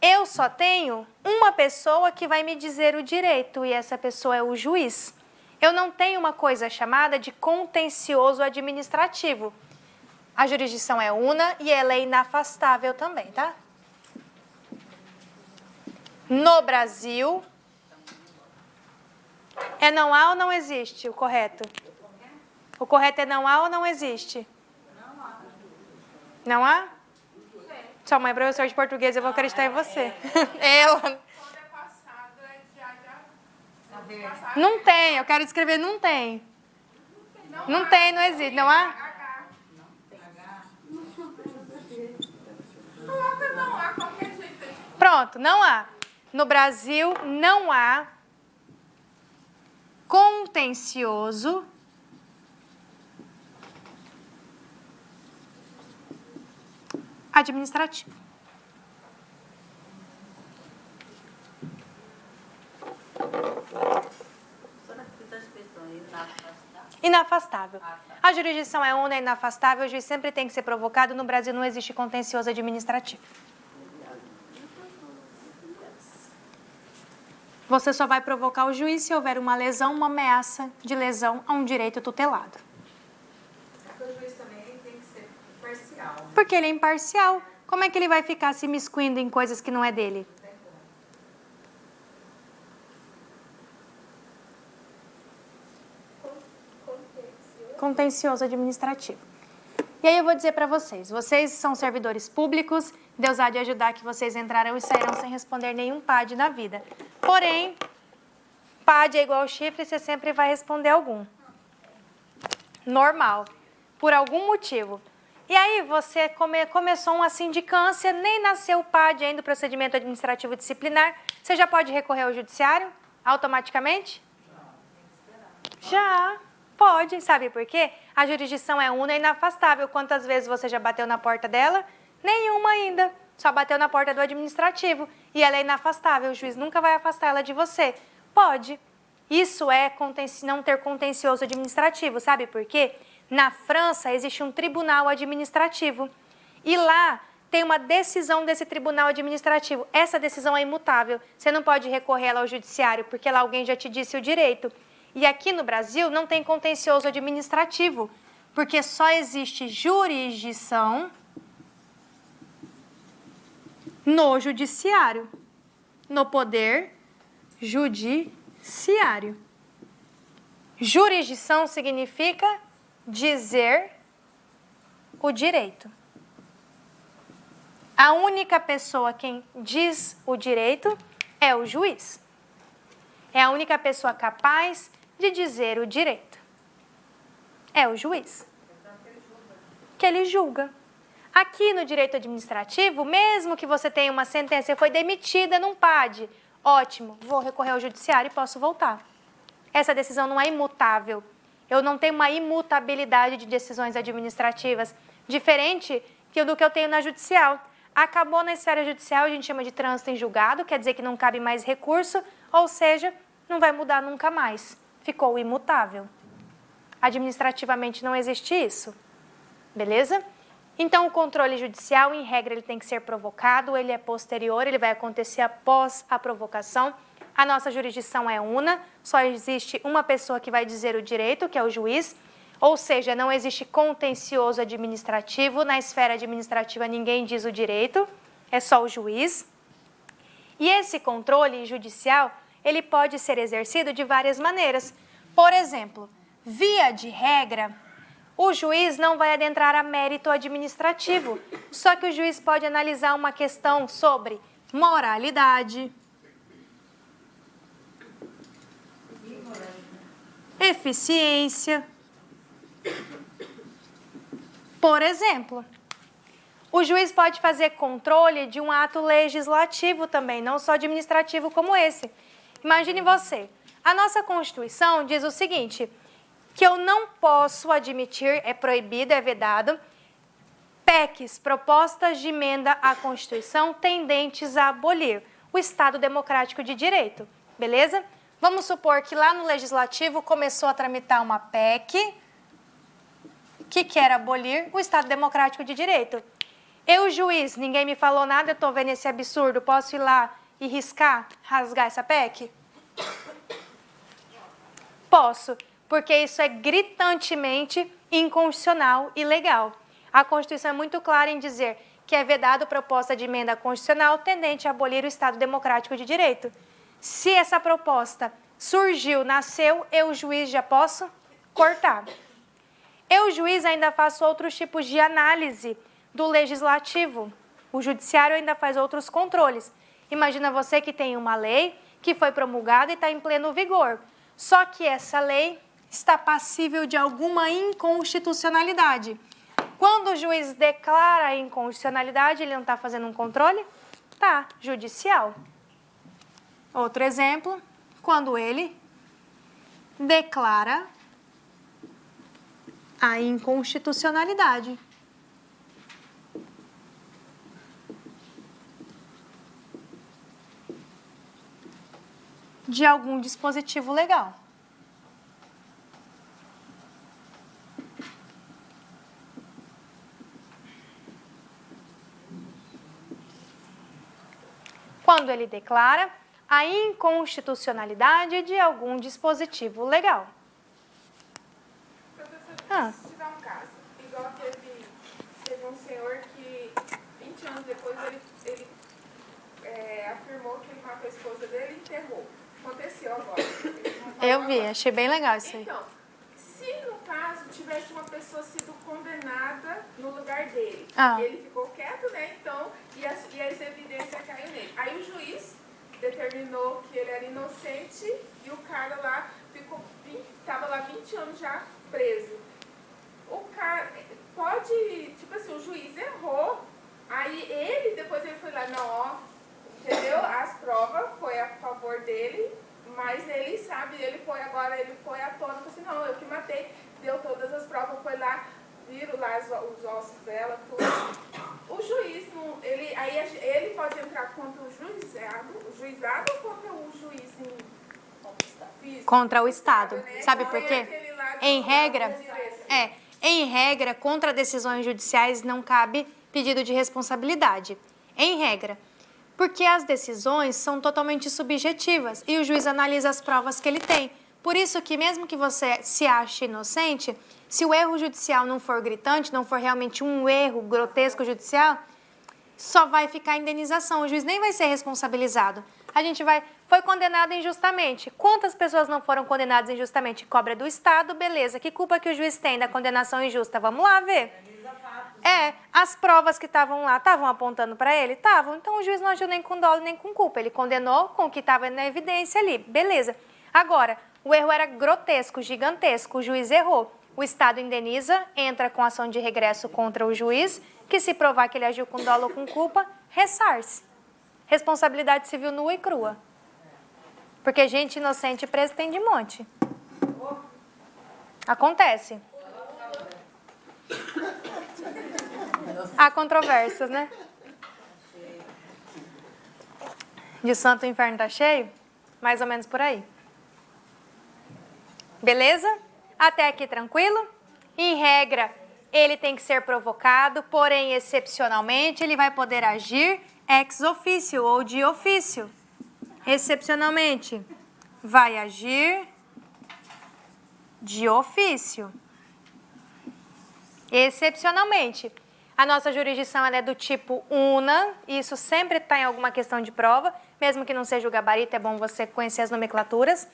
S1: eu só tenho uma pessoa que vai me dizer o direito, e essa pessoa é o juiz. Eu não tenho uma coisa chamada de contencioso administrativo. A jurisdição é una e ela é inafastável também, tá? No Brasil, é não há ou não existe o correto? O correto é não há ou não existe? Não há. Não há? Sua mãe é professora de português, eu vou acreditar em você. Ela.
S6: Quando é passado, é já.
S1: Não tem, eu quero escrever não tem. Não tem, não existe, não há?
S6: Coloca não há, qualquer jeito.
S1: Pronto, não há. No Brasil, não há contencioso administrativo. Inafastável. A jurisdição é una e inafastável, o juiz sempre tem que ser provocado. No Brasil não existe contencioso administrativo. Você só vai provocar o juiz se houver uma lesão, uma ameaça de lesão a um direito tutelado.
S3: Porque o juiz também tem que ser imparcial.
S1: Porque ele é imparcial. Como é que ele vai ficar se imiscuindo em coisas que não é dele? Contencioso administrativo. E aí eu vou dizer para vocês, vocês são servidores públicos, Deus há de ajudar que vocês entrarão e sairão sem responder nenhum PAD na vida. Porém, PAD é igual ao chifre, você sempre vai responder algum. Normal. Por algum motivo. E aí você começou uma sindicância, nem nasceu o PAD ainda, o procedimento administrativo disciplinar, você já pode recorrer ao judiciário automaticamente? Já. Pode, sabe por quê? A jurisdição é una e inafastável. Quantas vezes você já bateu na porta dela? Nenhuma ainda. só bateu na porta do administrativo e ela é inafastável, o juiz nunca vai afastar ela de você. Pode. Isso é não ter contencioso administrativo, sabe por quê? Na França existe um tribunal administrativo e lá tem uma decisão desse tribunal administrativo. Essa decisão é imutável, você não pode recorrer ela ao judiciário porque lá alguém já te disse o direito. E aqui no Brasil não tem contencioso administrativo, porque só existe jurisdição no judiciário, no poder judiciário. Jurisdição significa dizer o direito. A única pessoa quem diz o direito é o juiz. É a única pessoa capaz de dizer o direito. É o juiz. Que ele julga. Aqui no direito administrativo, mesmo que você tenha uma sentença e foi demitida num PAD, ótimo, vou recorrer ao judiciário e posso voltar. Essa decisão não é imutável. Eu não tenho uma imutabilidade de decisões administrativas, diferente do que eu tenho na judicial. Acabou na esfera judicial, a gente chama de trânsito em julgado, quer dizer que não cabe mais recurso, ou seja, não vai mudar nunca mais. Ficou imutável. Administrativamente não existe isso. Beleza? Então, o controle judicial, em regra, ele tem que ser provocado, ele é posterior, ele vai acontecer após a provocação. A nossa jurisdição é una, só existe uma pessoa que vai dizer o direito, que é o juiz, ou seja, não existe contencioso administrativo, na esfera administrativa ninguém diz o direito, é só o juiz. E esse controle judicial, ele pode ser exercido de várias maneiras. Por exemplo, via de regra, o juiz não vai adentrar a mérito administrativo, só que o juiz pode analisar uma questão sobre moralidade, eficiência. Por exemplo, o juiz pode fazer controle de um ato legislativo também, não só administrativo como esse. Imagine você, a nossa Constituição diz o seguinte, que eu não posso admitir, é proibido, é vedado, PECs, propostas de emenda à Constituição tendentes a abolir o Estado Democrático de Direito, beleza? Vamos supor que lá no Legislativo começou a tramitar uma PEC que quer abolir o Estado Democrático de Direito. Eu, juiz, ninguém me falou nada, eu estou vendo esse absurdo, posso ir lá e riscar, rasgar essa PEC? Posso, porque isso é gritantemente inconstitucional e ilegal. A Constituição é muito clara em dizer que é vedado proposta de emenda constitucional tendente a abolir o Estado Democrático de Direito. Se essa proposta surgiu, nasceu, eu, juiz, já posso cortar. Eu, juiz, ainda faço outros tipos de análise do legislativo. O judiciário ainda faz outros controles. Imagina você que tem uma lei que foi promulgada e está em pleno vigor. Só que essa lei está passível de alguma inconstitucionalidade. Quando o juiz declara a inconstitucionalidade, ele não está fazendo um controle? Tá, judicial. Outro exemplo, quando ele declara a inconstitucionalidade. De algum dispositivo legal. Quando ele declara a inconstitucionalidade de algum dispositivo legal.
S6: Professor, se tiver um caso, igual teve um senhor que 20 anos depois ele afirmou que ele matou a esposa dele e enterrou. Aconteceu agora.
S1: Eu vi, achei bem legal isso aí.
S6: Então, se no caso tivesse uma pessoa sido condenada no lugar dele, ele ficou quieto, né? Então, e as evidências caíram nele. Aí o juiz determinou que ele era inocente e o cara lá estava lá 20 anos já preso. O cara pode, tipo assim, o juiz errou, aí depois ele foi lá, não, ó, entendeu? As provas foi a favor dele, mas ele sabe, ele foi à tona, falou assim, não, eu que matei, deu todas as provas, foi lá, viram lá os ossos dela, tudo. O juiz, não, ele pode entrar contra o juizado ou contra o juiz físico?
S1: Contra o Estado.
S6: Né?
S1: Sabe por quê? Em regra, contra decisões judiciais não cabe pedido de responsabilidade. Em regra. Porque as decisões são totalmente subjetivas e o juiz analisa as provas que ele tem. Por isso que mesmo que você se ache inocente, se o erro judicial não for gritante, não for realmente um erro grotesco judicial, só vai ficar indenização. O juiz nem vai ser responsabilizado. Foi condenado injustamente. Quantas pessoas não foram condenadas injustamente? Cobra do Estado, beleza. Que culpa que o juiz tem da condenação injusta? Vamos lá ver. As provas que estavam lá estavam apontando para ele? Estavam. Então o juiz não agiu nem com dolo nem com culpa. Ele condenou com o que estava na evidência ali. Beleza. Agora, o erro era grotesco, gigantesco. O juiz errou. O Estado indeniza, entra com ação de regresso contra o juiz, que se provar que ele agiu com dolo ou com culpa, ressarce. Responsabilidade civil nua e crua. Porque gente inocente preso tem de monte. Acontece. Há controvérsias, né? De santo o inferno tá cheio? Mais ou menos por aí. Beleza? Até aqui tranquilo? Em regra, ele tem que ser provocado, porém, excepcionalmente, ele vai poder agir ex officio ou de ofício. Excepcionalmente, vai agir de ofício. Excepcionalmente. A nossa jurisdição ela é do tipo una, e isso sempre está em alguma questão de prova, mesmo que não seja o gabarito, é bom você conhecer as nomenclaturas.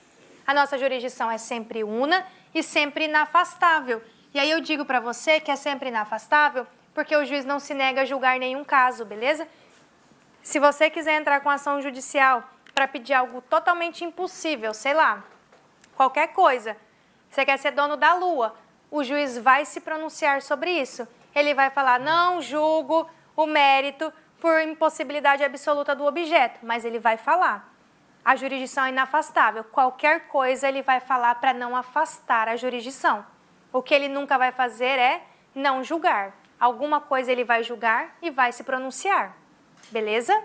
S1: A nossa jurisdição é sempre una e sempre inafastável. E aí eu digo para você que é sempre inafastável porque o juiz não se nega a julgar nenhum caso, beleza? Se você quiser entrar com ação judicial para pedir algo totalmente impossível, sei lá, qualquer coisa, você quer ser dono da lua, o juiz vai se pronunciar sobre isso. Ele vai falar, não julgo o mérito por impossibilidade absoluta do objeto, mas ele vai falar. A jurisdição é inafastável. Qualquer coisa ele vai falar para não afastar a jurisdição. O que ele nunca vai fazer é não julgar. Alguma coisa ele vai julgar e vai se pronunciar. Beleza?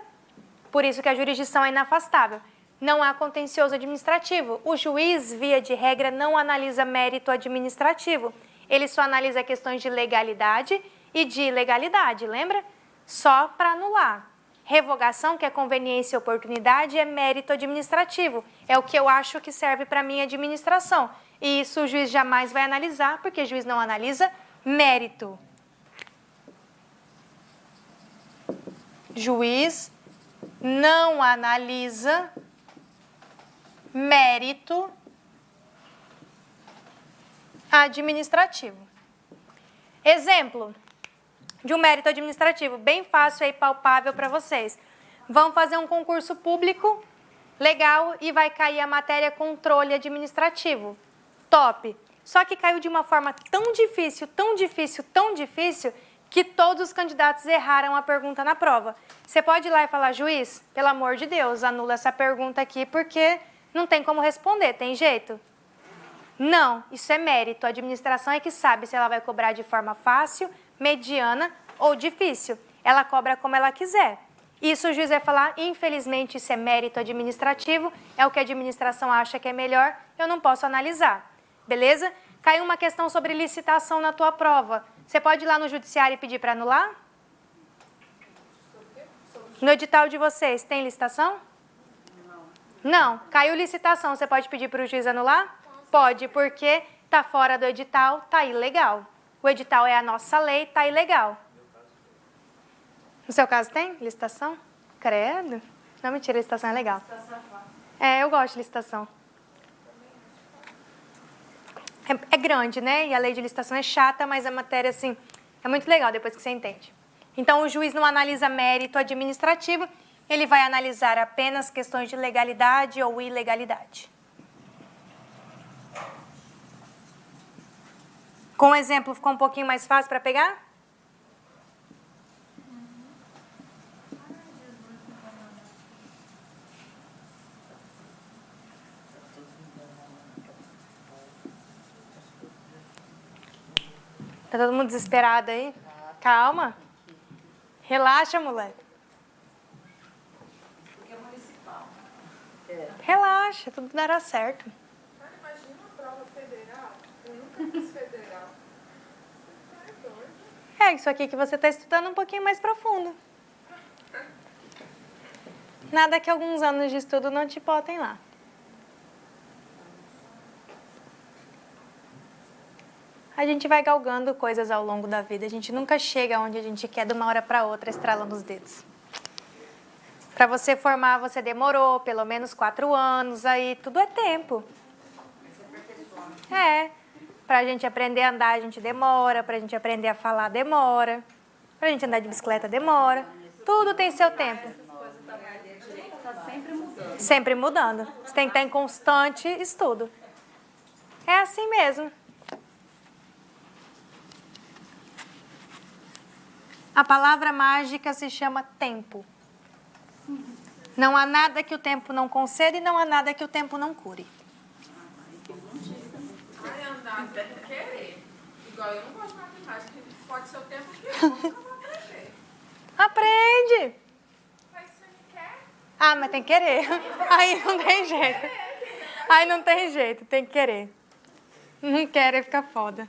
S1: Por isso que a jurisdição é inafastável. Não há contencioso administrativo. O juiz, via de regra, não analisa mérito administrativo. Ele só analisa questões de legalidade e de ilegalidade, lembra? Só para anular. Revogação, que é conveniência e oportunidade, é mérito administrativo. É o que eu acho que serve para a minha administração. E isso o juiz jamais vai analisar, porque o juiz não analisa mérito. Juiz não analisa mérito administrativo. Exemplo de um mérito administrativo, bem fácil e palpável para vocês. Vão fazer um concurso público, legal, e vai cair a matéria controle administrativo. Top! Só que caiu de uma forma tão difícil, tão difícil, tão difícil, que todos os candidatos erraram a pergunta na prova. Você pode ir lá e falar, juiz, pelo amor de Deus, anula essa pergunta aqui, porque não tem como responder, tem jeito? Não, isso é mérito. A administração é que sabe se ela vai cobrar de forma fácil, mediana ou difícil. Ela cobra como ela quiser. Isso o juiz vai falar, infelizmente isso é mérito administrativo, é o que a administração acha que é melhor, eu não posso analisar. Beleza? Caiu uma questão sobre licitação na tua prova. Você pode ir lá no judiciário e pedir para anular? No edital de vocês, tem licitação? Não. Caiu licitação, você pode pedir para o juiz anular? Pode, porque está fora do edital, está ilegal. O edital é a nossa lei, está ilegal. No seu caso tem licitação? Credo. Não, mentira, licitação é legal. Eu gosto de licitação. É grande, né? E a lei de licitação é chata, mas a matéria, assim, é muito legal depois que você entende. Então, o juiz não analisa mérito administrativo, ele vai analisar apenas questões de legalidade ou ilegalidade. Com o exemplo, ficou um pouquinho mais fácil para pegar? Tá todo mundo desesperado aí? Calma. Relaxa, moleque.
S3: Porque é municipal.
S1: Relaxa, tudo dará certo.
S6: Cara, imagina uma prova federal. Eu nunca fiz federal. Você tá doido.
S1: É isso aqui que você está estudando um pouquinho mais profundo. Nada que alguns anos de estudo não te botem lá. A gente vai galgando coisas ao longo da vida. A gente nunca chega onde a gente quer de uma hora para outra, estralando os dedos. Para você formar, você demorou pelo menos 4 anos, aí tudo é tempo. É. Para a gente aprender a andar, a gente demora. Para a gente aprender a falar, demora. Para a gente andar de bicicleta, demora. Tudo tem seu tempo. Sempre mudando. Você tem que estar em constante estudo. É assim mesmo. A palavra mágica se chama tempo. Não há nada que o tempo não conceda e não há nada que o tempo não cure.
S6: Ai, andar tem que querer. Igual eu não gosto de matemática, pode ser o tempo que eu nunca vou aprender.
S1: Aprende!
S6: Mas você não quer?
S1: Ah, mas tem que querer. Aí não tem jeito. Aí não tem jeito, tem que querer. Não querer fica foda.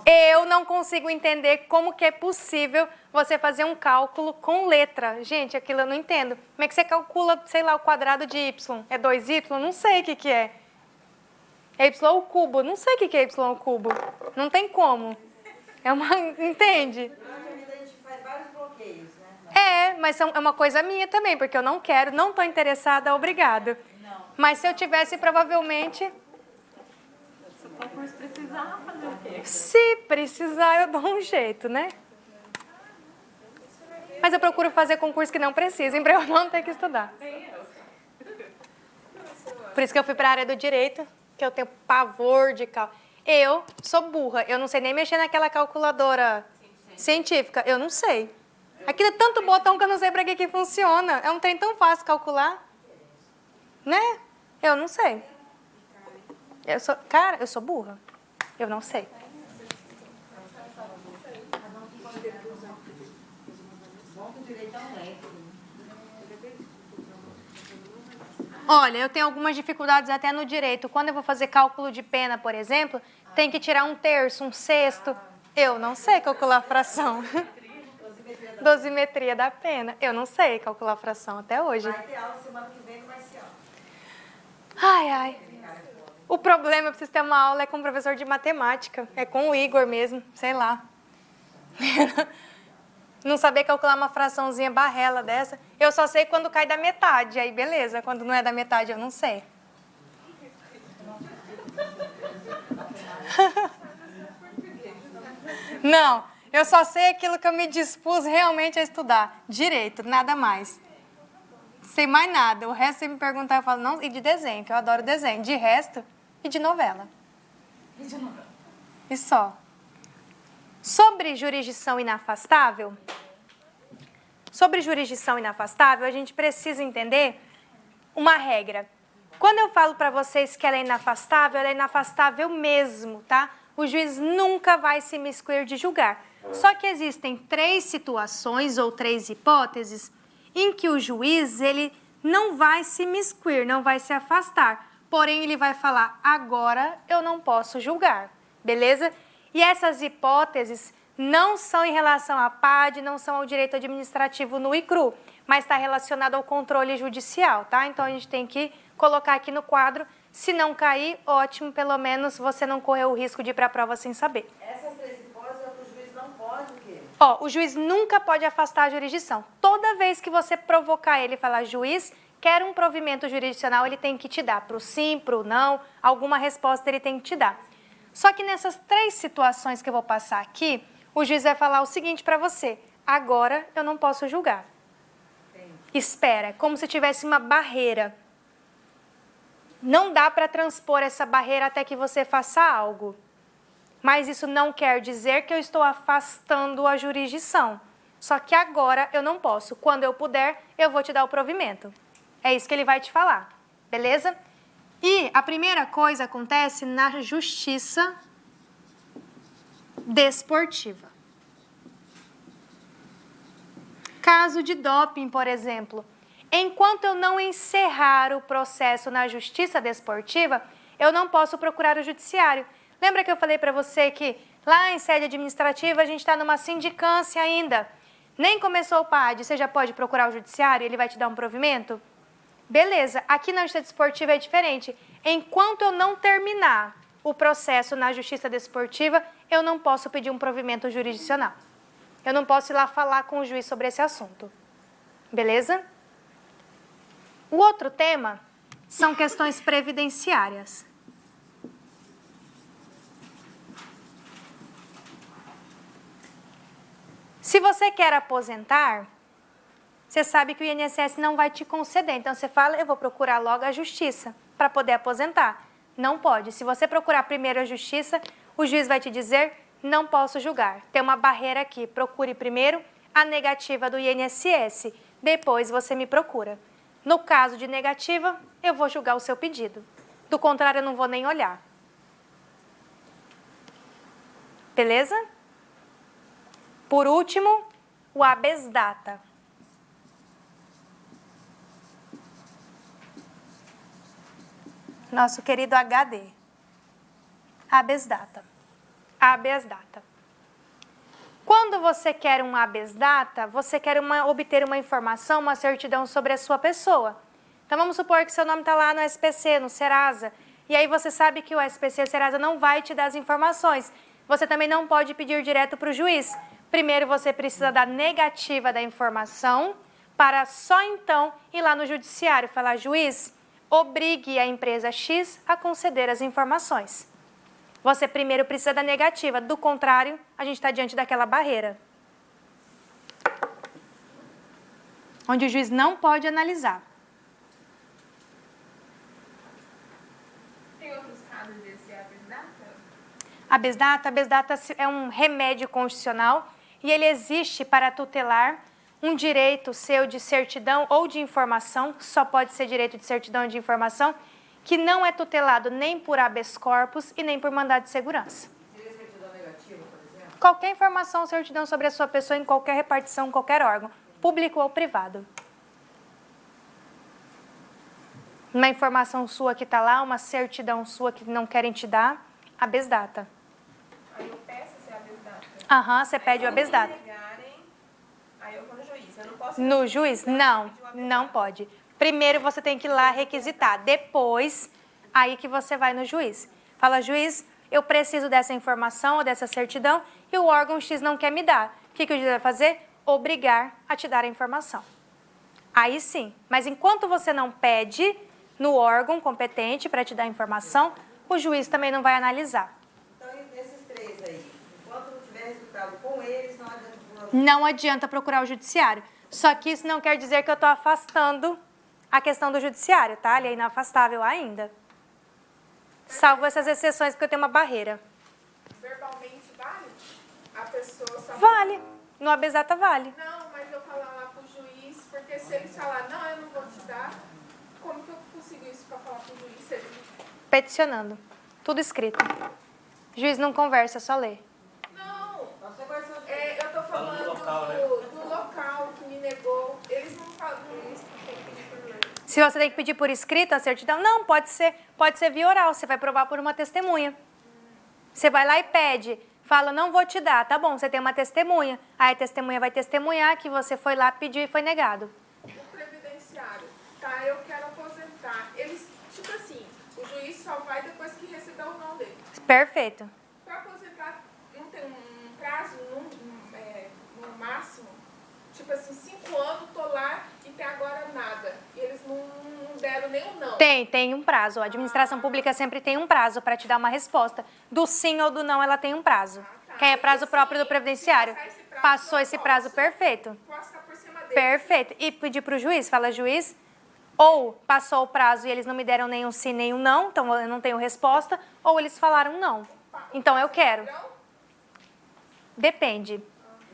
S1: Eu não consigo entender como que é possível você fazer um cálculo com letra. Gente, aquilo eu não entendo. Como é que você calcula, sei lá, o quadrado de y? É 2y? Não sei o que é. É y ao cubo? Não sei o que é y ao cubo. Não tem como. É uma... Entende?
S3: Durante a vida a gente faz vários bloqueios, né?
S1: É, mas é uma coisa minha também, porque eu não quero, não estou interessada, obrigado. Mas se eu tivesse, provavelmente...
S7: Se precisar, fazer o quê?
S1: Se precisar, eu dou um jeito, né? Mas eu procuro fazer concurso que não precisem, para eu não ter que estudar. Por isso que eu fui para a área do direito, que eu tenho pavor de cálculo. Eu sou burra, eu não sei nem mexer naquela calculadora científica, eu não sei. Aquilo é tanto botão que eu não sei para que funciona. É um trem tão fácil calcular. Né? Eu não sei. Cara, eu sou burra. Eu não sei. Olha, eu tenho algumas dificuldades até no direito. Quando eu vou fazer cálculo de pena, por exemplo, tem que tirar 1/3, 1/6. Eu não sei calcular fração. Dosimetria da pena. Eu não sei calcular fração até hoje.
S3: Vai ter aula semana que vem, vai ser aula.
S1: Ai, ai. O problema para você ter uma aula é com o professor de matemática. É com o Igor mesmo, sei lá. Não saber calcular uma fraçãozinha barrela dessa. Eu só sei quando cai da metade. Aí, beleza. Quando não é da metade, eu não sei. Não, eu só sei aquilo que eu me dispus realmente a estudar. Direito, nada mais. Sei mais nada. O resto, você me perguntar, eu falo, não, e de desenho, que eu adoro desenho. De resto, e de novela. E só. Sobre jurisdição inafastável, a gente precisa entender uma regra. Quando eu falo para vocês que ela é inafastável mesmo, tá? O juiz nunca vai se imiscuir de julgar. Só que existem 3 situações ou 3 hipóteses em que o juiz ele não vai se imiscuir, não vai se afastar. Porém, ele vai falar, agora eu não posso julgar. Beleza? E essas hipóteses não são em relação à PAD, não são ao direito administrativo nu e cru, mas está relacionado ao controle judicial, tá? Então, a gente tem que colocar aqui no quadro. Se não cair, ótimo, pelo menos você não correu o risco de ir para a prova sem saber.
S3: Essas 3 hipóteses é que o juiz não pode o quê?
S1: O juiz nunca pode afastar a jurisdição. Toda vez que você provocar ele e falar, juiz, quer um provimento jurisdicional, ele tem que te dar. Para o sim, para o não, alguma resposta ele tem que te dar. Só que nessas 3 situações que eu vou passar aqui, o juiz vai falar o seguinte para você, agora eu não posso julgar. Espera, como se tivesse uma barreira. Não dá para transpor essa barreira até que você faça algo. Mas isso não quer dizer que eu estou afastando a jurisdição. Só que agora eu não posso. Quando eu puder, eu vou te dar o provimento. É isso que ele vai te falar. Beleza? E a primeira coisa acontece na justiça desportiva. Caso de doping, por exemplo. Enquanto eu não encerrar o processo na Justiça Desportiva, eu não posso procurar o judiciário. Lembra que eu falei para você que lá em sede administrativa a gente está numa sindicância ainda? Nem começou o PAD, você já pode procurar o judiciário, ele vai te dar um provimento? Beleza, aqui na Justiça Desportiva é diferente. Enquanto eu não terminar o processo na Justiça Desportiva, eu não posso pedir um provimento jurisdicional. Eu não posso ir lá falar com o juiz sobre esse assunto. Beleza? O outro tema são questões previdenciárias. Se você quer aposentar, você sabe que o INSS não vai te conceder. Então, você fala, eu vou procurar logo a justiça para poder aposentar. Não pode. Se você procurar primeiro a justiça, o juiz vai te dizer, não posso julgar. Tem uma barreira aqui. Procure primeiro a negativa do INSS. Depois você me procura. No caso de negativa, eu vou julgar o seu pedido. Do contrário, eu não vou nem olhar. Beleza? Por último, o habeas data. Nosso querido HD. Habeas data. Habeas data. Quando você quer um habeas data, você quer obter uma informação, uma certidão sobre a sua pessoa. Então, vamos supor que seu nome está lá no SPC, no Serasa, e aí você sabe que o SPC, Serasa, não vai te dar as informações. Você também não pode pedir direto para o juiz. Primeiro, você precisa da negativa da informação, para só então ir lá no judiciário e falar, juiz, obrigue a empresa X a conceder as informações. Você primeiro precisa da negativa, do contrário, a gente está diante daquela barreira. Onde o juiz não pode analisar.
S6: Tem outros casos desse habeas data?
S1: Habeas data é um remédio constitucional e ele existe para tutelar um direito seu de certidão ou de informação, só pode ser direito de certidão e de informação, que não é tutelado nem por habeas corpus e nem por mandado de segurança.
S3: Seria certidão negativa, por exemplo?
S1: Qualquer informação ou certidão sobre a sua pessoa em qualquer repartição, em qualquer órgão, público ou privado. Uma informação sua que está lá, uma certidão sua que não querem te dar, habeas data.
S6: Aí eu peço esse habeas data.
S1: Aham, você pede o habeas data.
S6: Aí eu vou no juiz. Eu não posso
S1: No juiz? Não, não pode. Primeiro você tem que ir lá requisitar. Depois, aí que você vai no juiz. Fala, juiz, eu preciso dessa informação ou dessa certidão e o órgão X não quer me dar. O que o juiz vai fazer? Obrigar a te dar a informação. Aí sim. Mas enquanto você não pede no órgão competente para te dar a informação, o juiz também não vai analisar.
S3: Então, esses três aí, enquanto não tiver resultado com eles, não adianta procurar.
S1: Não adianta procurar o judiciário. Só que isso não quer dizer que eu estou afastando a questão do judiciário, tá? Ele é inafastável ainda. Salvo essas exceções, porque eu tenho uma barreira.
S6: Verbalmente vale? A pessoa só...
S1: Vale. No habeas data vale.
S6: Não, mas eu falar lá pro juiz, porque se eles falar, não, eu não vou te dar, como que eu consigo isso para falar pro juiz? Se ele...
S1: Peticionando. Tudo escrito. Juiz não conversa, só lê.
S6: Não,
S3: Nossa, quais são os
S6: eu tô falando
S4: do local, né?
S6: do local que me negou. Eles não falam isso, tem que pedir por lei.
S1: Se você tem que pedir por escrito a certidão, não, pode ser via oral, você vai provar por uma testemunha. Você vai lá e pede, fala, não vou te dar, tá bom, você tem uma testemunha. Aí a testemunha vai testemunhar que você foi lá, pediu e foi negado.
S6: O previdenciário, tá, eu quero aposentar. Eles, tipo assim, o juiz só vai depois que receber o não dele.
S1: Perfeito.
S6: Para aposentar, não tem um prazo, no máximo, tipo assim, 5 anos, tô lá e até agora nada. E eles não deram nem o não.
S1: Tem um prazo. A administração pública sempre tem um prazo para te dar uma resposta. Do sim ou do não, ela tem um prazo.
S6: Tá.
S1: Que é prazo próprio do previdenciário.
S6: Se passar esse prazo,
S1: Passou
S6: eu
S1: esse prazo,
S6: posso.
S1: perfeito.
S6: Posso ficar por cima dele.
S1: Perfeito. E pedir para o juiz, fala, juiz, ou passou o prazo e eles não me deram nem um sim nem um não, então eu não tenho resposta, ou eles falaram não. Então eu quero. Depende.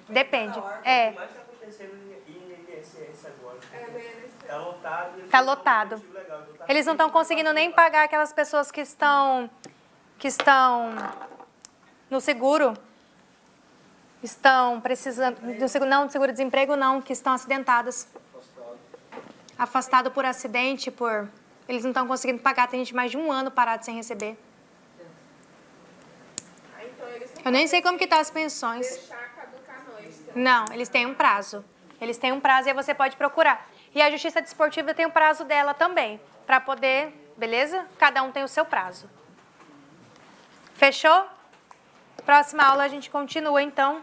S1: Depende.
S4: O
S1: É,
S4: que mais está acontecendo em INSS agora?
S6: Eles-
S4: Tá lotado.
S1: Tá lotado. Eles não estão conseguindo nem pagar aquelas pessoas que estão no seguro. estão precisando, não de seguro-desemprego não, que estão acidentadas. Afastado por acidente, eles não estão conseguindo pagar, tem gente mais de 1 ano parado sem receber.
S6: Então, eles não
S1: Eu nem sei como que
S6: podem
S1: tá as pensões.
S6: deixar caducar não, eles têm
S1: Não, eles têm um prazo. Eles têm um prazo e aí você pode procurar. E a Justiça Desportiva tem o prazo dela também, para poder, beleza? Cada um tem o seu prazo. Fechou? Próxima aula a gente continua, então.